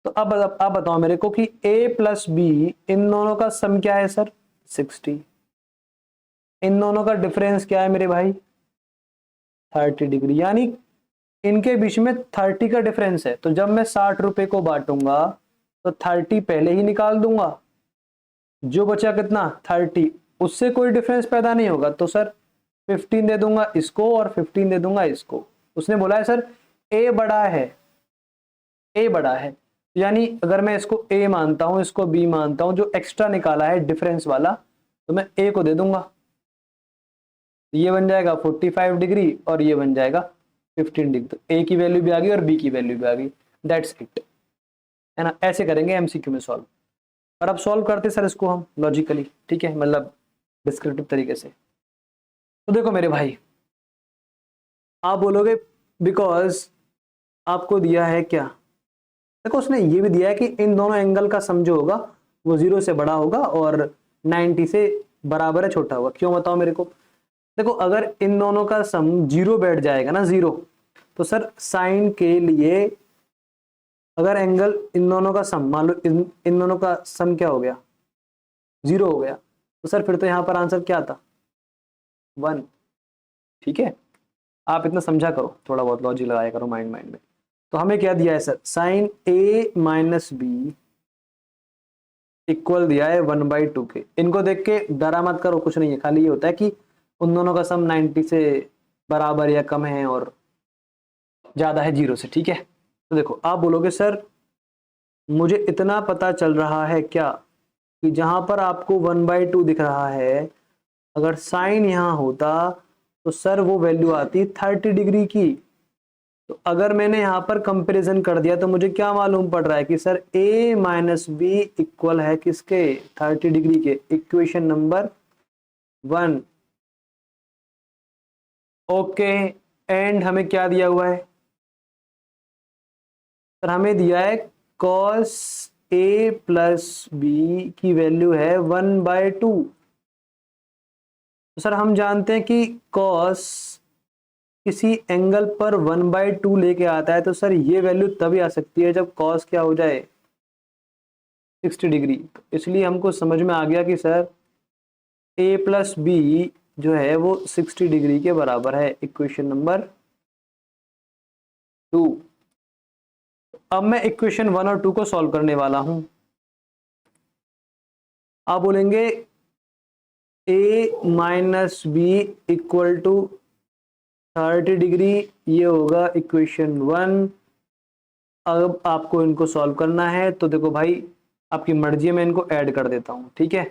तो अब आप बताओ मेरे को कि a प्लस बी इन दोनों का सम क्या है सर, 60। इन दोनों का डिफरेंस क्या है मेरे भाई, 30 डिग्री, यानी इनके बीच में 30 का डिफरेंस है। तो जब मैं 60 रुपए को बांटूंगा तो 30 पहले ही निकाल दूंगा, जो बचा कितना 30, उससे कोई डिफरेंस पैदा नहीं होगा, तो सर 15 दे दूंगा इसको और 15 दे दूंगा इसको। उसने बोला है सर a बड़ा है, a बड़ा है, यानी अगर मैं इसको a मानता हूं इसको b मानता हूं, जो एक्स्ट्रा निकाला है डिफरेंस वाला तो मैं a को दे दूंगा। ये बन जाएगा 45 डिग्री और ये बन जाएगा 15 डिग्री। तो a की वैल्यू भी आ गई और b की वैल्यू भी आ गई, दैट्स इट, है ना। ऐसे करेंगे एमसीक्यू में सॉल्व। और अब सॉल्व करते सर इसको हम लॉजिकली, ठीक है, मतलब डिस्क्रिप्टिव तरीके से। तो देखो मेरे भाई, आप बोलोगे बिकॉज आपको दिया है क्या, देखो उसने ये भी दिया है कि इन दोनों एंगल का सम जो होगा वो 0 से बड़ा होगा और 90 से बराबर है छोटा होगा। क्यों बताओ मेरे को? देखो अगर इन दोनों का सम 0 बैठ जाएगा ना, 0, तो सर साइन के लिए अगर एंगल इन दोनों का सम मान लो इन दोनों का सम क्या हो गया, 0 हो गया, तो सर फिर तो यहां पर आंसर क्या था, 1। ठीक है, आप इतना समझा करो, थोड़ा बहुत लॉजिक लगाया करो माइंड माइंड में। तो हमें क्या दिया है सर, साइन ए माइनस बी इक्वल दिया है 1/2 के। इनको देख के डरा मत करो, कुछ नहीं है, खाली ये होता है कि उन दोनों का सम 90 से बराबर या कम है और ज्यादा है 0 से। ठीक है, तो देखो आप बोलोगे सर मुझे इतना पता चल रहा है क्या कि जहां पर आपको 1/2 दिख रहा है, अगर साइन यहां होता तो सर वो वैल्यू आती 30 डिग्री की। तो अगर मैंने यहां पर कंपैरिजन कर दिया तो मुझे क्या मालूम पड़ रहा है कि sir a minus B equal है किसके, 30 डिग्री के। Equation number 1। ओके, एंड हमें क्या दिया हुआ है सर, हमें दिया है cos a प्लस बी की वैल्यू है 1/2। तो सर हम जानते हैं कि cos किसी एंगल पर 1/2 लेके आता है, तो सर ये वैल्यू तभी आ सकती है जब cos क्या हो जाए, 60 डिग्री। तो इसलिए हमको समझ में आ गया कि सर a प्लस बी जो है वो 60 डिग्री के बराबर है। Equation number 2। अब मैं इक्वेशन 1 और 2 को सॉल्व करने वाला हूं। आप बोलेंगे a minus B equal to 30 degree, ये होगा इक्वेशन 1। अब आपको इनको सॉल्व करना है, तो देखो भाई आपकी मर्जी है, मैं इनको ऐड कर देता हूं। ठीक है,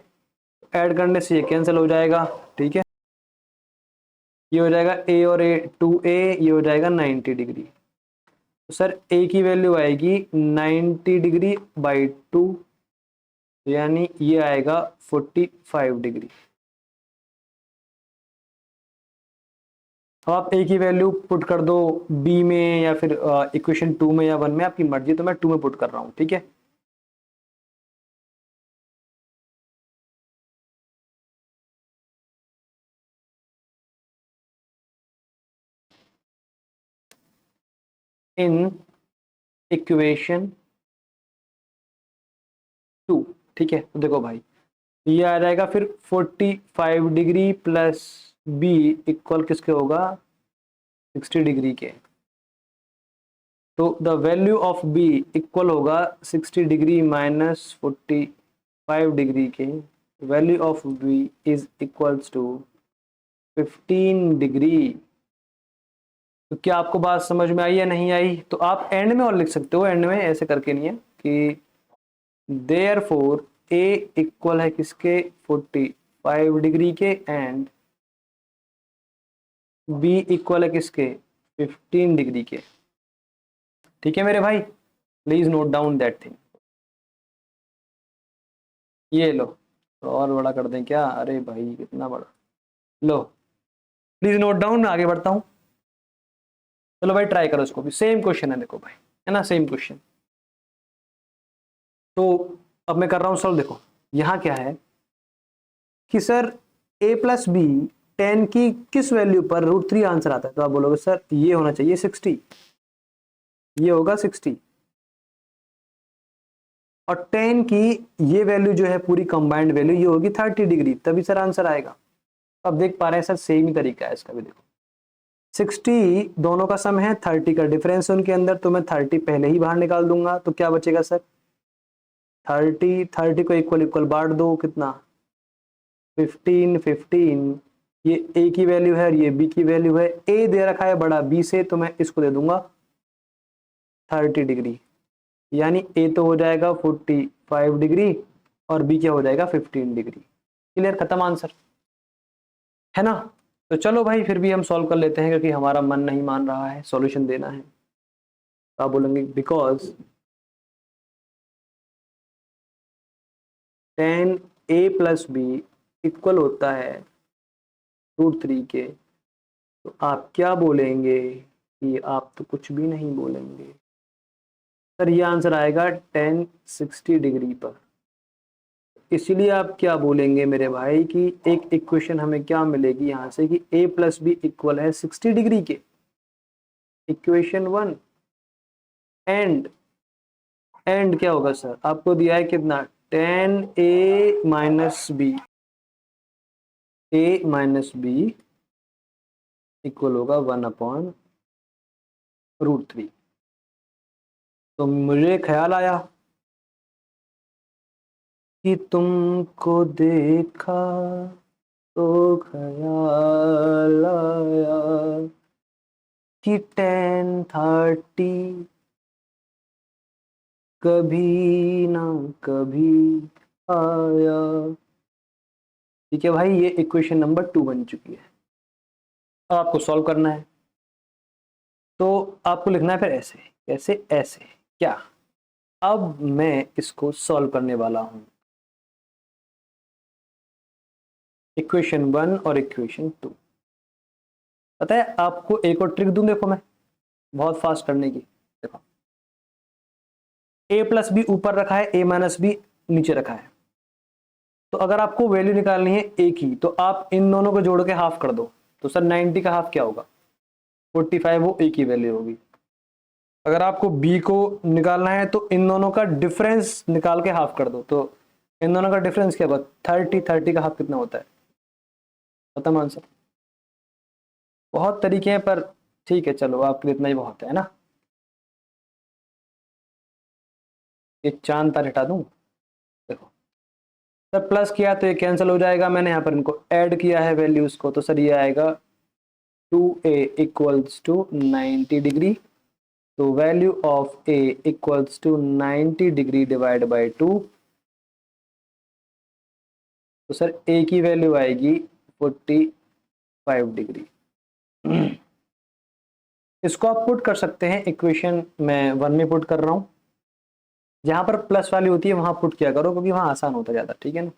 ऐड करने से ये कैंसिल हो जाएगा। ठीक है, ये हो जाएगा a और a 2a, ये हो जाएगा 90 डिग्री। तो सर a की वैल्यू आएगी 90 डिग्री बाई 2, यानी ये आएगा 45 डिग्री। अब आप a की वैल्यू पुट कर दो b में या फिर इक्वेशन 2 में या 1 में, आपकी मर्जी, तो मैं 2 में पुट कर रहा हूं। ठीक है, इन इक्वेशन 2। ठीक है, तो देखो भाई ये आ जाएगा फिर 45 डिग्री प्लस बी इक्वल किसके होगा, 60 डिग्री के। तो the value of B equal होगा 60 डिग्री माइनस 45 डिग्री के। Value of B is equals to 15 degree. तो क्या आपको बात समझ में आई या नहीं आई? तो आप एंड में और लिख सकते हो, एंड में ऐसे करके नहीं है कि देयरफॉर ए इक्वल है किसके, 45 डिग्री के, एंड बी इक्वल है किसके, 15 डिग्री के। ठीक है मेरे भाई, please note down that thing. ये लो, तो और बड़ा कर दें क्या? अरे भाई कितना बड़ा, लो प्लीज नोट डाउन, मैं आगे बढ़ता हूं। चलो भाई ट्राई करो इसको भी, सेम क्वेश्चन है देखो भाई, है ना, सेम क्वेश्चन। तो अब मैं कर रहा हूं सॉल्व। देखो यहां क्या है कि सर a प्लस बी 10 की किस वैल्यू पर √3 आंसर आता है? तो आप बोलोगे सर ये होना चाहिए 60, ये होगा 60, और 10 की ये वैल्यू जो है पूरी कंबाइंड वैल्यू ये होगी 30 डिग्री, तभी सर आंसर आएगा। अब देख पा रहे हैं सर, सेम ही तरीका है इसका भी। देखो 60 दोनों का सम है, 30 का डिफरेंस है उनके अंदर, तो मैं 30 पहले ही बाहर निकाल दूंगा, तो क्या बचेगा सर, 30 को इक्वल इक्वल बांट दो, कितना, 15 ये a की वैल्यू है और ये b की वैल्यू है। a दे रखा है बड़ा b से, तो मैं इसको दे दूंगा 30 डिग्री, यानी a तो हो जाएगा 45 डिग्री और b क्या हो जाएगा 15 डिग्री। क्लियर, खत्म आंसर, है ना? तो चलो भाई फिर भी हम सॉल्व कर लेते हैं, क्योंकि हमारा मन नहीं मान रहा है, सॉल्यूशन देना है। तो आप बोलेंगे because 10a plus B equal होता है √3 के, तो आप क्या बोलेंगे कि आप तो कुछ भी नहीं बोलेंगे। सर ये आंसर आएगा 10 60 डिग्री पर। इसीलिए आप क्या बोलेंगे मेरे भाई कि एक इक्वेशन हमें क्या मिलेगी यहां से कि a प्लस बी इक्वल है 60 डिग्री के, इक्वेशन 1। एंड एंड क्या होगा सर, आपको दिया है कितना, tan a minus B, a minus B equal होगा 1/√3। तो मुझे ख्याल आया कि तुमको देखा तो ख्याल आया कि 10:30 कभी ना कभी आया। ठीक है भाई, ये इक्वेशन नंबर 2 बन चुकी है। अब आपको सॉल्व करना है, तो आपको लिखना है फिर ऐसे, कैसे, ऐसे क्या। अब मैं इसको सॉल्व करने वाला हूं, इक्वेशन 1 और इक्वेशन 2। पता है आपको एक और ट्रिक दूं, देखो मैं, बहुत फास्ट करने की। देखो, a प्लस बी ऊपर रखा है, a माइनस बी नीचे रखा है, तो अगर आपको वैल्यू निकालनी है a की, तो आप इन दोनों को जोड़ के हाफ कर दो। तो सर 90 का हाफ क्या होगा, 45, वो a की वैल्यू होगी। अगर आपको b को निकालना है तो इन दोनों का डिफरेंस निकाल के हाफ कर दो, तो इन दोनों का डिफरेंस क्या होगा, 30, 30 का हाफ कितना होता है, खत्म आंसर। बहुत तरीके हैं पर ठीक है, चलो आपके लिए इतना ही बहुत है ना। ये चांद तारे हटा दूं, देखो सर प्लस किया तो ये कैंसिल हो जाएगा, मैंने यहाँ पर इनको ऐड किया है वैल्यूज को, तो सर ये आएगा 2a इक्वल्स टू 90 डिग्री। तो value of a equals to 90 degree divide by 2, तो सर a की वैल्यू आएगी 45 डिग्री। इसको आप पुट कर सकते हैं इक्वेशन में 1 में पुट कर रहा हूं, जहां पर प्लस वाली होती है वहां पुट किया करो, क्योंकि वहां आसान होता ज्यादा, ठीक है ना।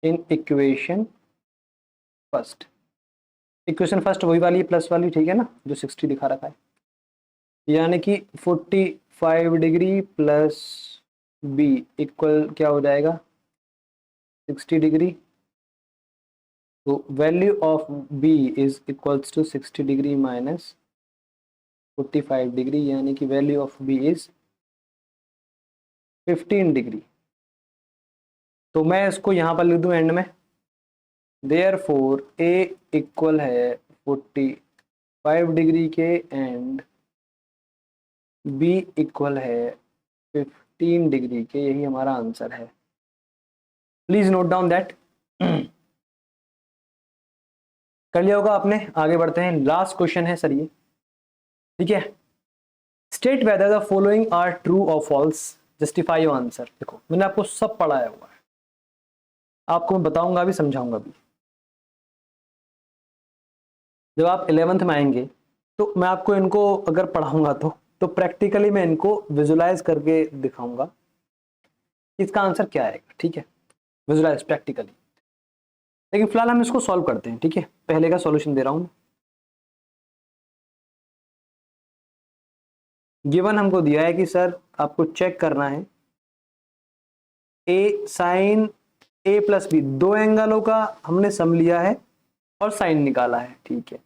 In equation first, equation first वही वाली प्लस वाली, ठीक है ना, जो 60 दिखा रखा है, यानी कि 45 डिग्री प्लस बी इक्वल क्या हो जाएगा, 60 डिग्री। तो value of B is equals to 60 degree minus 45 degree, यानी कि value of B is 15 degree. तो मैं इसको यहां पर लिख दूं एंड में, देयरफॉर ए इक्वल है 45 डिग्री के एंड बी इक्वल है 15 डिग्री के, यही हमारा आंसर है। Please note down that. कर लिया होगा आपने, आगे बढ़ते हैं, लास्ट क्वेश्चन है सर ये, ठीक है। State whether the following are true और फॉल्स, जस्टिफाई योर आंसर। देखो मैंने आपको सब पढ़ाया हुआ है, आपको मैं बताऊंगा भी, समझाऊंगा भी। जब आप 11th में आएंगे तो मैं आपको इनको अगर पढ़ाऊंगा तो प्रैक्टिकली मैं इनको विजुलाइज करके दिखाऊंगा इसका आंसर क्या आएगा, ठीक है, विजुलाइज प्रैक्टिकली। लेकिन फिलहाल हम इसको सॉल्व करते हैं, ठीक है। पहले का सॉल्यूशन दे रहा हूं। गिवन हमको दिया है कि सर आपको चेक करना है ए साइन ए प्लस बी, दो एंगलों का हमने सम लिया है और साइन निकाला है, ठीक है,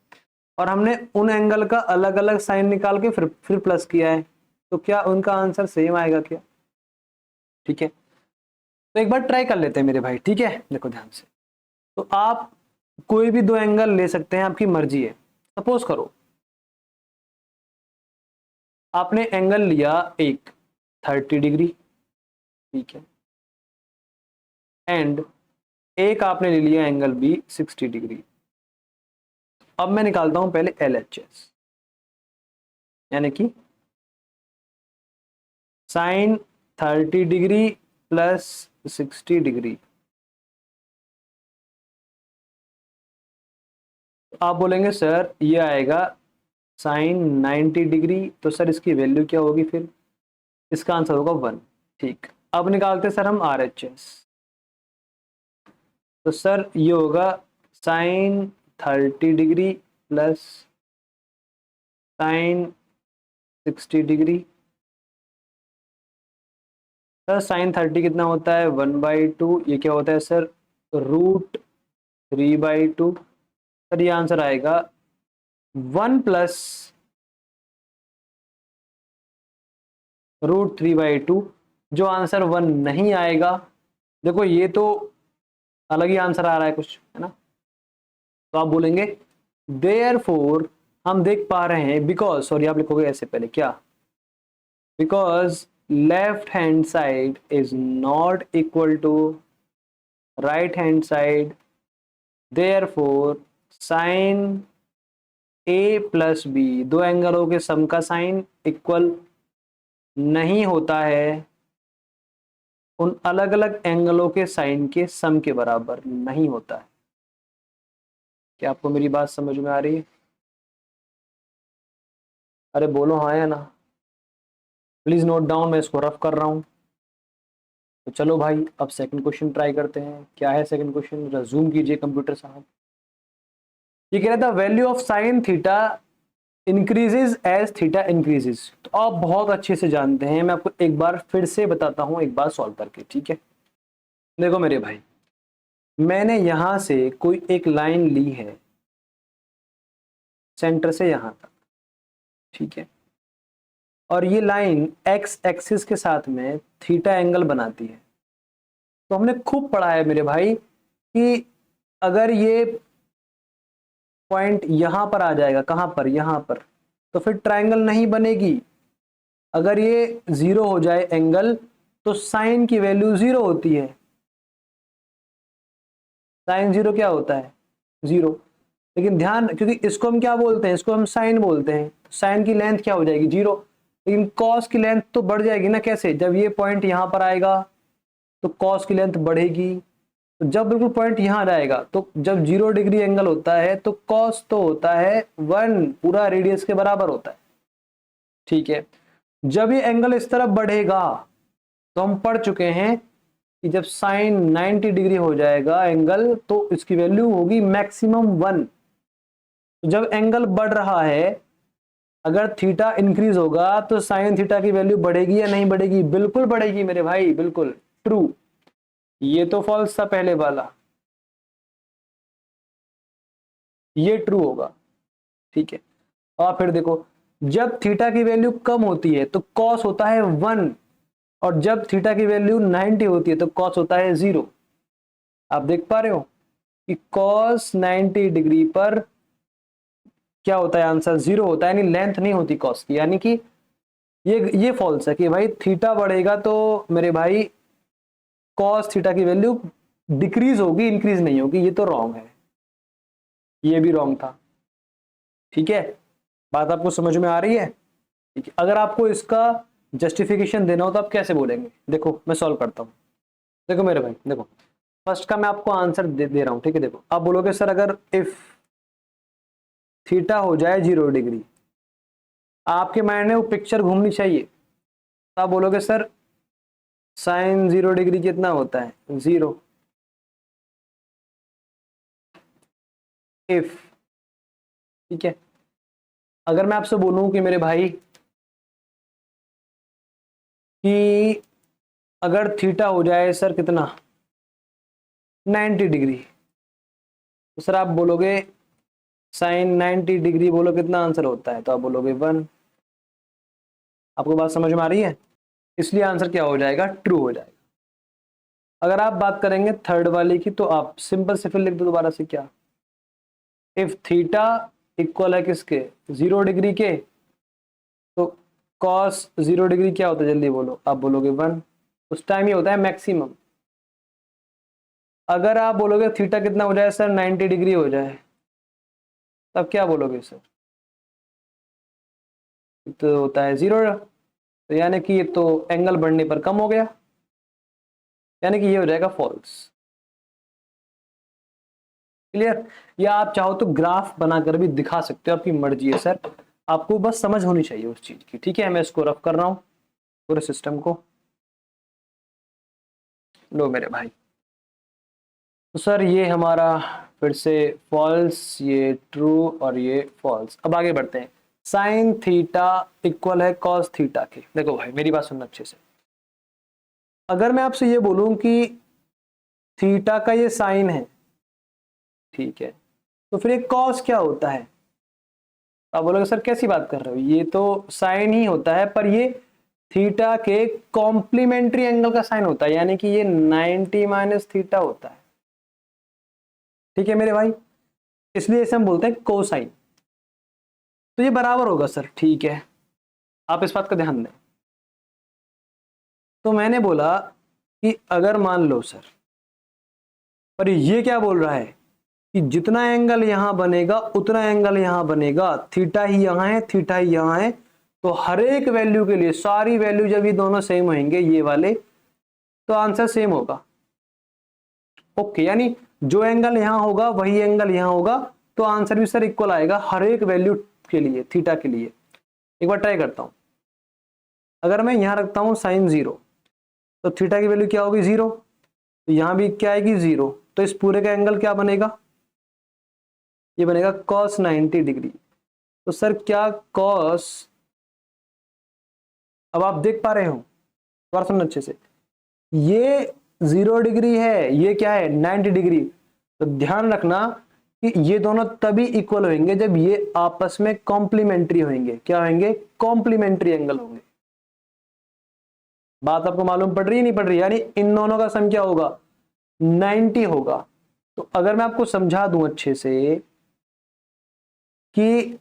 और हमने उन एंगल का अलग अलग साइन निकाल के फिर प्लस किया है, तो क्या उनका आंसर सेम आएगा क्या, ठीक है। तो एक बार ट्राई कर लेते हैं मेरे भाई, ठीक है, देखो ध्यान से। तो आप कोई भी दो एंगल ले सकते हैं, आपकी मर्जी है। सपोज करो आपने एंगल लिया एक 30 डिग्री, ठीक है, एंड एक आपने ले लिया एंगल बी 60 डिग्री। अब मैं निकालता हूं पहले LHS, यानी कि साइन 30 डिग्री प्लस 60 डिग्री। आप बोलेंगे सर ये आएगा साइन 90 डिग्री, तो सर इसकी वैल्यू क्या होगी, फिर इसका आंसर होगा 1, ठीक। अब निकालते सर हम RHS, तो सर ये होगा sine 30 degree plus sine 60 degree. Sir sine 30 कितना होता है 1/2, ये क्या होता है सर √3/2। सर ये आंसर आएगा 1 प्लस √3/2। जो आंसर 1 नहीं आएगा, देखो ये तो अलग ही आंसर आ रहा है कुछ, है ना। तो आप बोलेंगे देयरफॉर, हम देख पा रहे हैं, बिकॉज, सॉरी आप लिखोगे ऐसे पहले क्या, because left hand side is not equal to right hand side, therefore sine A plus B, दो एंगलों के सम का साइन इक्वल नहीं होता है उन अलग अलग एंगलों के साइन के सम के बराबर नहीं होता है। क्या आपको मेरी बात समझ में आ रही है? अरे बोलो हाँ या ना, प्लीज नोट डाउन, मैं इसको रफ कर रहा हूं। तो चलो भाई अब सेकंड क्वेश्चन ट्राई करते हैं। क्या है सेकंड क्वेश्चन, रिज्यूम कीजिए कंप्यूटर साहब। ये कह रहा था value of sine theta increases as theta increases. तो आप बहुत अच्छे से जानते हैं, मैं आपको एक बार फिर से बताता हूं, एक बार सॉल्व करके, ठीक है। देखो मेरे भाई, मैंने यहां से कोई एक लाइन ली है सेंटर से यहां तक, ठीक है, और ये लाइन एक्स एक्सिस के साथ में थीटा एंगल बनाती है। तो हमने खूब पढ़ा है मेरे भाई कि अगर ये पॉइंट यहां पर आ जाएगा, कहां पर, यहां पर, तो फिर ट्रायंगल नहीं बनेगी। अगर ये 0 हो जाए एंगल, तो साइन की वैल्यू 0 होती है। साइन 0 क्या होता है 0। लेकिन ध्यान, क्योंकि इसको हम क्या बोलते हैं, इसको हम साइन बोलते हैं, साइन की लेंथ क्या हो जाएगी 0। लेकिन कॉस की लेंथ तो बढ़ जाएगी ना, कैसे, जब ये पॉइंट यहां पर आएगा तो कॉस की लेंथ बढ़ेगी। तो जब बिल्कुल पॉइंट यहां जाएगा, तो जब 0 डिग्री एंगल होता है तो कॉस तो होता है 1, पूरा रेडियस के बराबर होता है, ठीक है। जब ये एंगल इस तरफ बढ़ेगा, तो हम पढ़ चुके हैं कि जब साइन 90 डिग्री हो जाएगा एंगल, तो इसकी वैल्यू होगी मैक्सिमम 1। जब एंगल बढ़ रहा है, अगर थीटा इंक्रीज होगा तो साइन थीटा की वैल्यू बढ़ेगी या नहीं बढ़ेगी? बिल्कुल बढ़ेगी मेरे भाई, बिल्कुल ट्रू। ये तो फॉल्स था पहले वाला, ये ट्रू होगा, ठीक है। और फिर देखो, जब थीटा की वैल्यू कम होती है तो कॉस होता है 1, और जब थीटा की वैल्यू 90 होती है तो कॉस होता है 0। आप देख पा रहे हो कि कॉस 90 डिग्री पर क्या होता है, आंसर 0 होता है, यानी लेंथ नहीं होती कॉस की। यानी कि ये फॉल्स है कि भाई थीटा बढ़ेगा तो मेरे भाई कॉस थीटा की वैल्यू डिक्रीज होगी, इंक्रीज नहीं होगी। ये तो रॉन्ग है, ये भी रॉन्ग था, ठीक है। बात आपको समझ में आ रही है? ठीक है। अगर आपको इसका जस्टिफिकेशन देना हो तो आप कैसे बोलेंगे? देखो मैं सॉल्व करता हूं। देखो मेरे भाई, देखो फर्स्ट का मैं आपको आंसर दे रहा हूं, ठीक है। देखो आप बोलोगे सर अगर इफ थीटा हो जाए 0 डिग्री, आपके माइंड में वो पिक्चर घूमनी चाहिए। तो आप बोलोगे सर साइन 0 डिग्री कितना होता है 0, इफ, ठीक है। अगर मैं आपसे बोलूं कि मेरे भाई कि अगर थीटा हो जाए सर कितना 90 डिग्री, तो सर आप बोलोगे साइन 90 डिग्री, बोलो कितना आंसर होता है, तो आप बोलोगे 1। आपको बात समझ में आ रही है? इसलिए आंसर क्या हो जाएगा, ट्रू हो जाएगा। अगर आप बात करेंगे थर्ड वाली की, तो आप सिंपल से फिर लिख दो दोबारा से, क्या, इफ थीटा इक्वल है किसके 0 डिग्री के, तो कॉस 0 डिग्री क्या होता है, जल्दी बोलो। आप बोलोगे 1, उस टाइम ये होता है मैक्सिमम। अगर आप बोलोगे थीटा कितना हो जाए सर 90 डिग्री हो जाए, तब क्या बोलोगे सर, तो होता है 0। तो यानी कि ये तो एंगल बढ़ने पर कम हो गया, यानी कि ये हो जाएगा फॉल्स। क्लियर? या आप चाहो तो ग्राफ बनाकर भी दिखा सकते हो, आपकी मर्जी है सर, आपको बस समझ होनी चाहिए उस चीज की, ठीक है। मैं इसको रफ कर रहा हूं पूरे सिस्टम को। लो मेरे भाई, तो सर ये हमारा फिर से फॉल्स, ये ट्रू और ये फॉल्स। अब आगे बढ़ते हैं। साइन थीटा इक्वल है कॉस थीटा के। देखो भाई मेरी बात सुनना अच्छे से। अगर मैं आपसे ये बोलूं कि थीटा का ये साइन है, ठीक है, तो फिर ये कॉस क्या होता है? आप बोलोगे सर कैसी बात कर रहे हो, ये तो साइन ही होता है, पर ये थीटा के कॉम्प्लीमेंट्री एंगल का साइन होता है, यानी कि ये 90 माइनस थीटा होता है। ठीक है मेरे भाई, इसलिए इसे हम बोलते हैं कोसाइन। तो ये बराबर होगा सर, ठीक है, आप इस बात का ध्यान दें। तो मैंने बोला कि अगर मान लो सर, पर ये क्या बोल रहा है कि जितना एंगल यहां बनेगा उतना एंगल यहां बनेगा, थीटा ही यहां है, थीटा ही यहां है, तो हर एक वैल्यू के लिए, सारी वैल्यू जब ये दोनों सेम होंगे ये वाले, तो आंसर सेम होगा। ओके, यानी जो एंगल यहां होगा वही एंगल यहां होगा, तो आंसर भी सर इक्वल आएगा हर एक वैल्यू के लिए, थीटा के लिए। एक बार ट्राई करता हूं। अगर मैं यहां रखता हूं साइन 0, तो थीटा की वैल्यू क्या होगी 0, तो यहां भी क्या आएगी 0, तो इस पूरे का एंगल क्या बनेगा, ये बनेगा cos 90 डिग्री। तो सर क्या cos, अब आप देख पा रहे हो, बात सुनना अच्छे से, ये 0 डिग्री है, ये क्या है 90 डिग्री। तो ध्यान रखना कि ये दोनों तभी इक्वल होंगे जब ये आपस में कॉम्प्लीमेंट्री होंगे। क्या होंगे? कॉम्प्लीमेंट्री एंगल होंगे। बात आपको मालूम पड़ रही है नहीं पड़ रही? यानी इन दोनों का सम क्या होगा, 90 होगा। तो अगर मैं आपको समझा दूं अच्छे से कि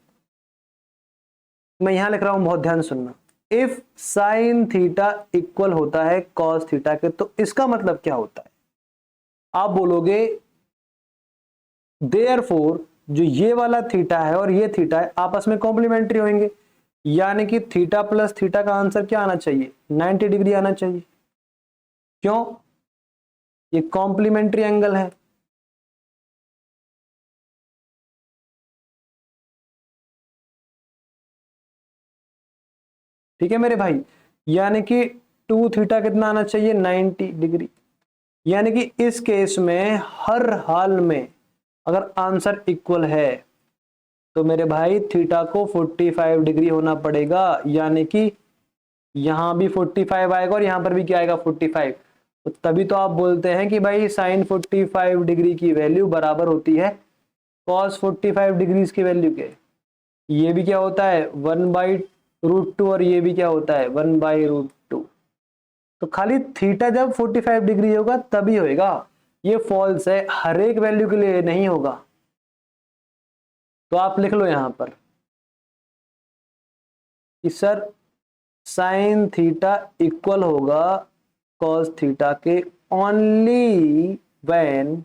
मैं यहां लिख रहा हूं, बहुत ध्यान सुनना, इफ साइन थीटा इक्वल होता है कॉस थीटा के, तो इसका मतलब क्या होता है? आप बोलोगे देयरफॉर जो ये वाला थीटा है और ये थीटा है आपस में कॉम्प्लीमेंट्री होंगे, यानी कि थीटा प्लस थीटा का आंसर क्या आना चाहिए, 90 डिग्री आना चाहिए। क्यों? ये कॉम्प्लीमेंट्री एंगल है। ठीक है मेरे भाई, यानी कि 2 थीटा कितना आना चाहिए, 90 डिग्री। यानी कि इस केस में हर हाल में अगर आंसर इक्वल है तो मेरे भाई थीटा को 45 डिग्री होना पड़ेगा, यानी कि यहां भी 45 आएगा और यहां पर भी क्या आएगा 45। तो तभी तो आप बोलते हैं कि भाई साइन 45 डिग्री की वैल्यू बराबर होती है कॉस 45 डिग्रीज की वैल्यू के। ये भी क्या होता है 1/√2 और ये भी क्या होता है 1/√2। तो खाली थीटा जब 45 डिग्री होगा तभी होएगा, ये फॉल्स है, हर एक वैल्यू के लिए नहीं होगा। तो आप लिख लो यहां पर कि सर साइन थीटा इक्वल होगा कॉस थीटा के ओनली व्हेन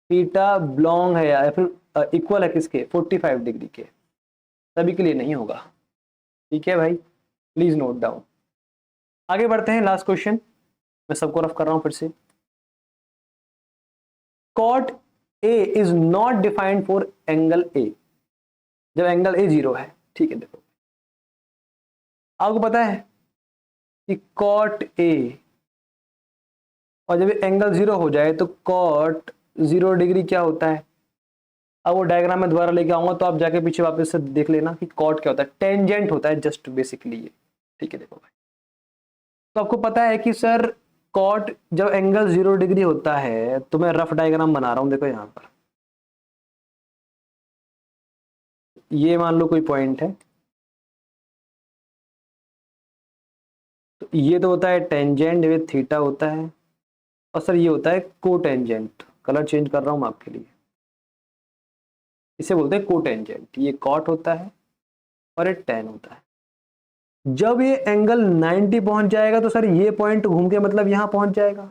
थीटा बिलोंग है या फिर इक्वल है किसके 45 डिग्री के, सभी के लिए नहीं होगा। ठीक है भाई, प्लीज नोट डाउन। आगे बढ़ते हैं, लास्ट क्वेश्चन मैं सबको रफ कर रहा हूं फिर से। Cot A is not defined for angle A, जब एंगल ए 0 है। ठीक है, देखो आपको पता है कि कॉट ए, और जब एंगल 0 हो जाए तो कॉट 0 डिग्री क्या होता है। अब वो डायग्राम में दोबारा लेके आऊंगा तो आप जाके पीछे वापस से देख लेना कि कॉट क्या होता है, टेंजेंट होता है जस्ट बेसिकली ये। ठीक है देखो भाई, तो आपको पता है कि सर कॉट जब एंगल 0 डिग्री होता है, तो मैं रफ डायग्राम बना रहा हूं, देखो यहां पर ये मान लो कोई पॉइंट है, तो ये तो होता है टेंजेंट विद थीटा होता है, और सर ये होता है कोटेंजेंट। कलर चेंज कर रहा हूं मैं आपके लिए, इसे बोलते हैं कोटेंजेंट। ये कॉट होता है और ये टेन होता है। जब ये एंगल 90 पहुंच जाएगा तो सर ये पॉइंट घूम के मतलब यहां पहुंच जाएगा।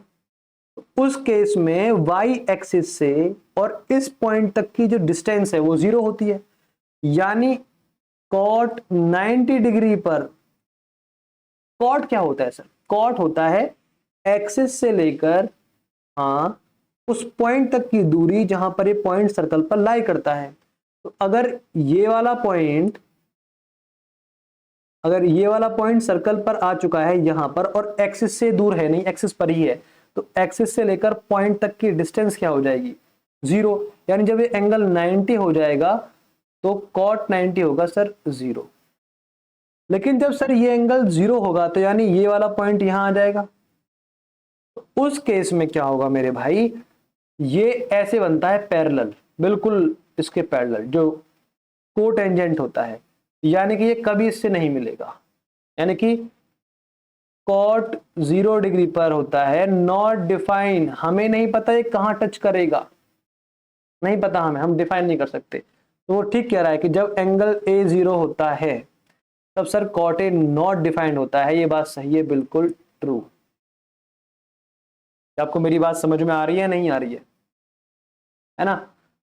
उस केस में वाई एक्सिस से और इस पॉइंट तक की जो डिस्टेंस है वो 0 होती है, यानी कॉट 90 डिग्री पर कॉट क्या होता है सर, कॉट होता है एक्सिस से लेकर हाँ उस पॉइंट तक की दूरी जहां पर ये पॉइंट सर्कल पर लाई करता है। तो अगर ये वाला पॉइंट सर्कल पर आ चुका है यहां पर और एक्सिस से दूर है नहीं, एक्सिस पर ही है, तो एक्सिस से लेकर पॉइंट तक की डिस्टेंस क्या हो जाएगी, 0। यानी जब ये एंगल 90 हो जाएगा तो कॉट 90 होगा सर 0। लेकिन जब सर ये एंगल 0 होगा तो यानी ये वाला पॉइंट यहां आ जाएगा। तो उस केस में क्या होगा मेरे भाई, ये ऐसे बनता है पैरेलल, बिल्कुल इसके पैरेलल जो कोटेंजेंट होता है, यानी कि ये कभी इससे नहीं मिलेगा। यानी कि कॉट 0 डिग्री पर होता है नॉट डिफाइन, हमें नहीं पता ये कहां टच करेगा, नहीं पता हमें, हम डिफाइन नहीं कर सकते। तो वो ठीक कह रहा है कि जब एंगल ए 0 होता है तब sir cot A not defined होता है। ये बात सही है, बिल्कुल ट्रू। आपको मेरी बात समझ में आ रही है, नहीं आ रही है ना?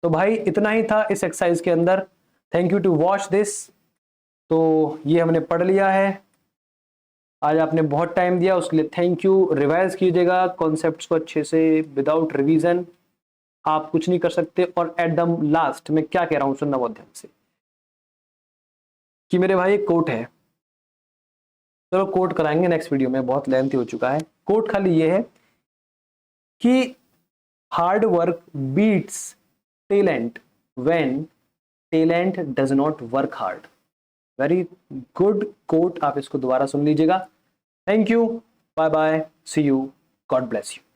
तो भाई इतना ही था इस एक्सरसाइज के अंदर। Thank you to watch this. तो ये हमने पढ़ लिया है, आज आपने बहुत टाइम दिया उसके लिए थैंक यू। रिवाइज कीजिएगा कॉन्सेप्ट्स को अच्छे से, विदाउट रिवीजन आप कुछ नहीं कर सकते। और एट द लास्ट मैं क्या कह रहा हूं, सुनना बहुत ध्यान से, कि मेरे भाई एक कोट है, चलो कोट कराएंगे नेक्स्ट वीडियो में, बहुत लेंथी हो चुका है। कोट खाली ये है कि hard work beats talent when talent does not work hard. Very good quote, आप इसको दोबारा सुन लीजिएगा। Thank you, bye bye, see you, God bless you.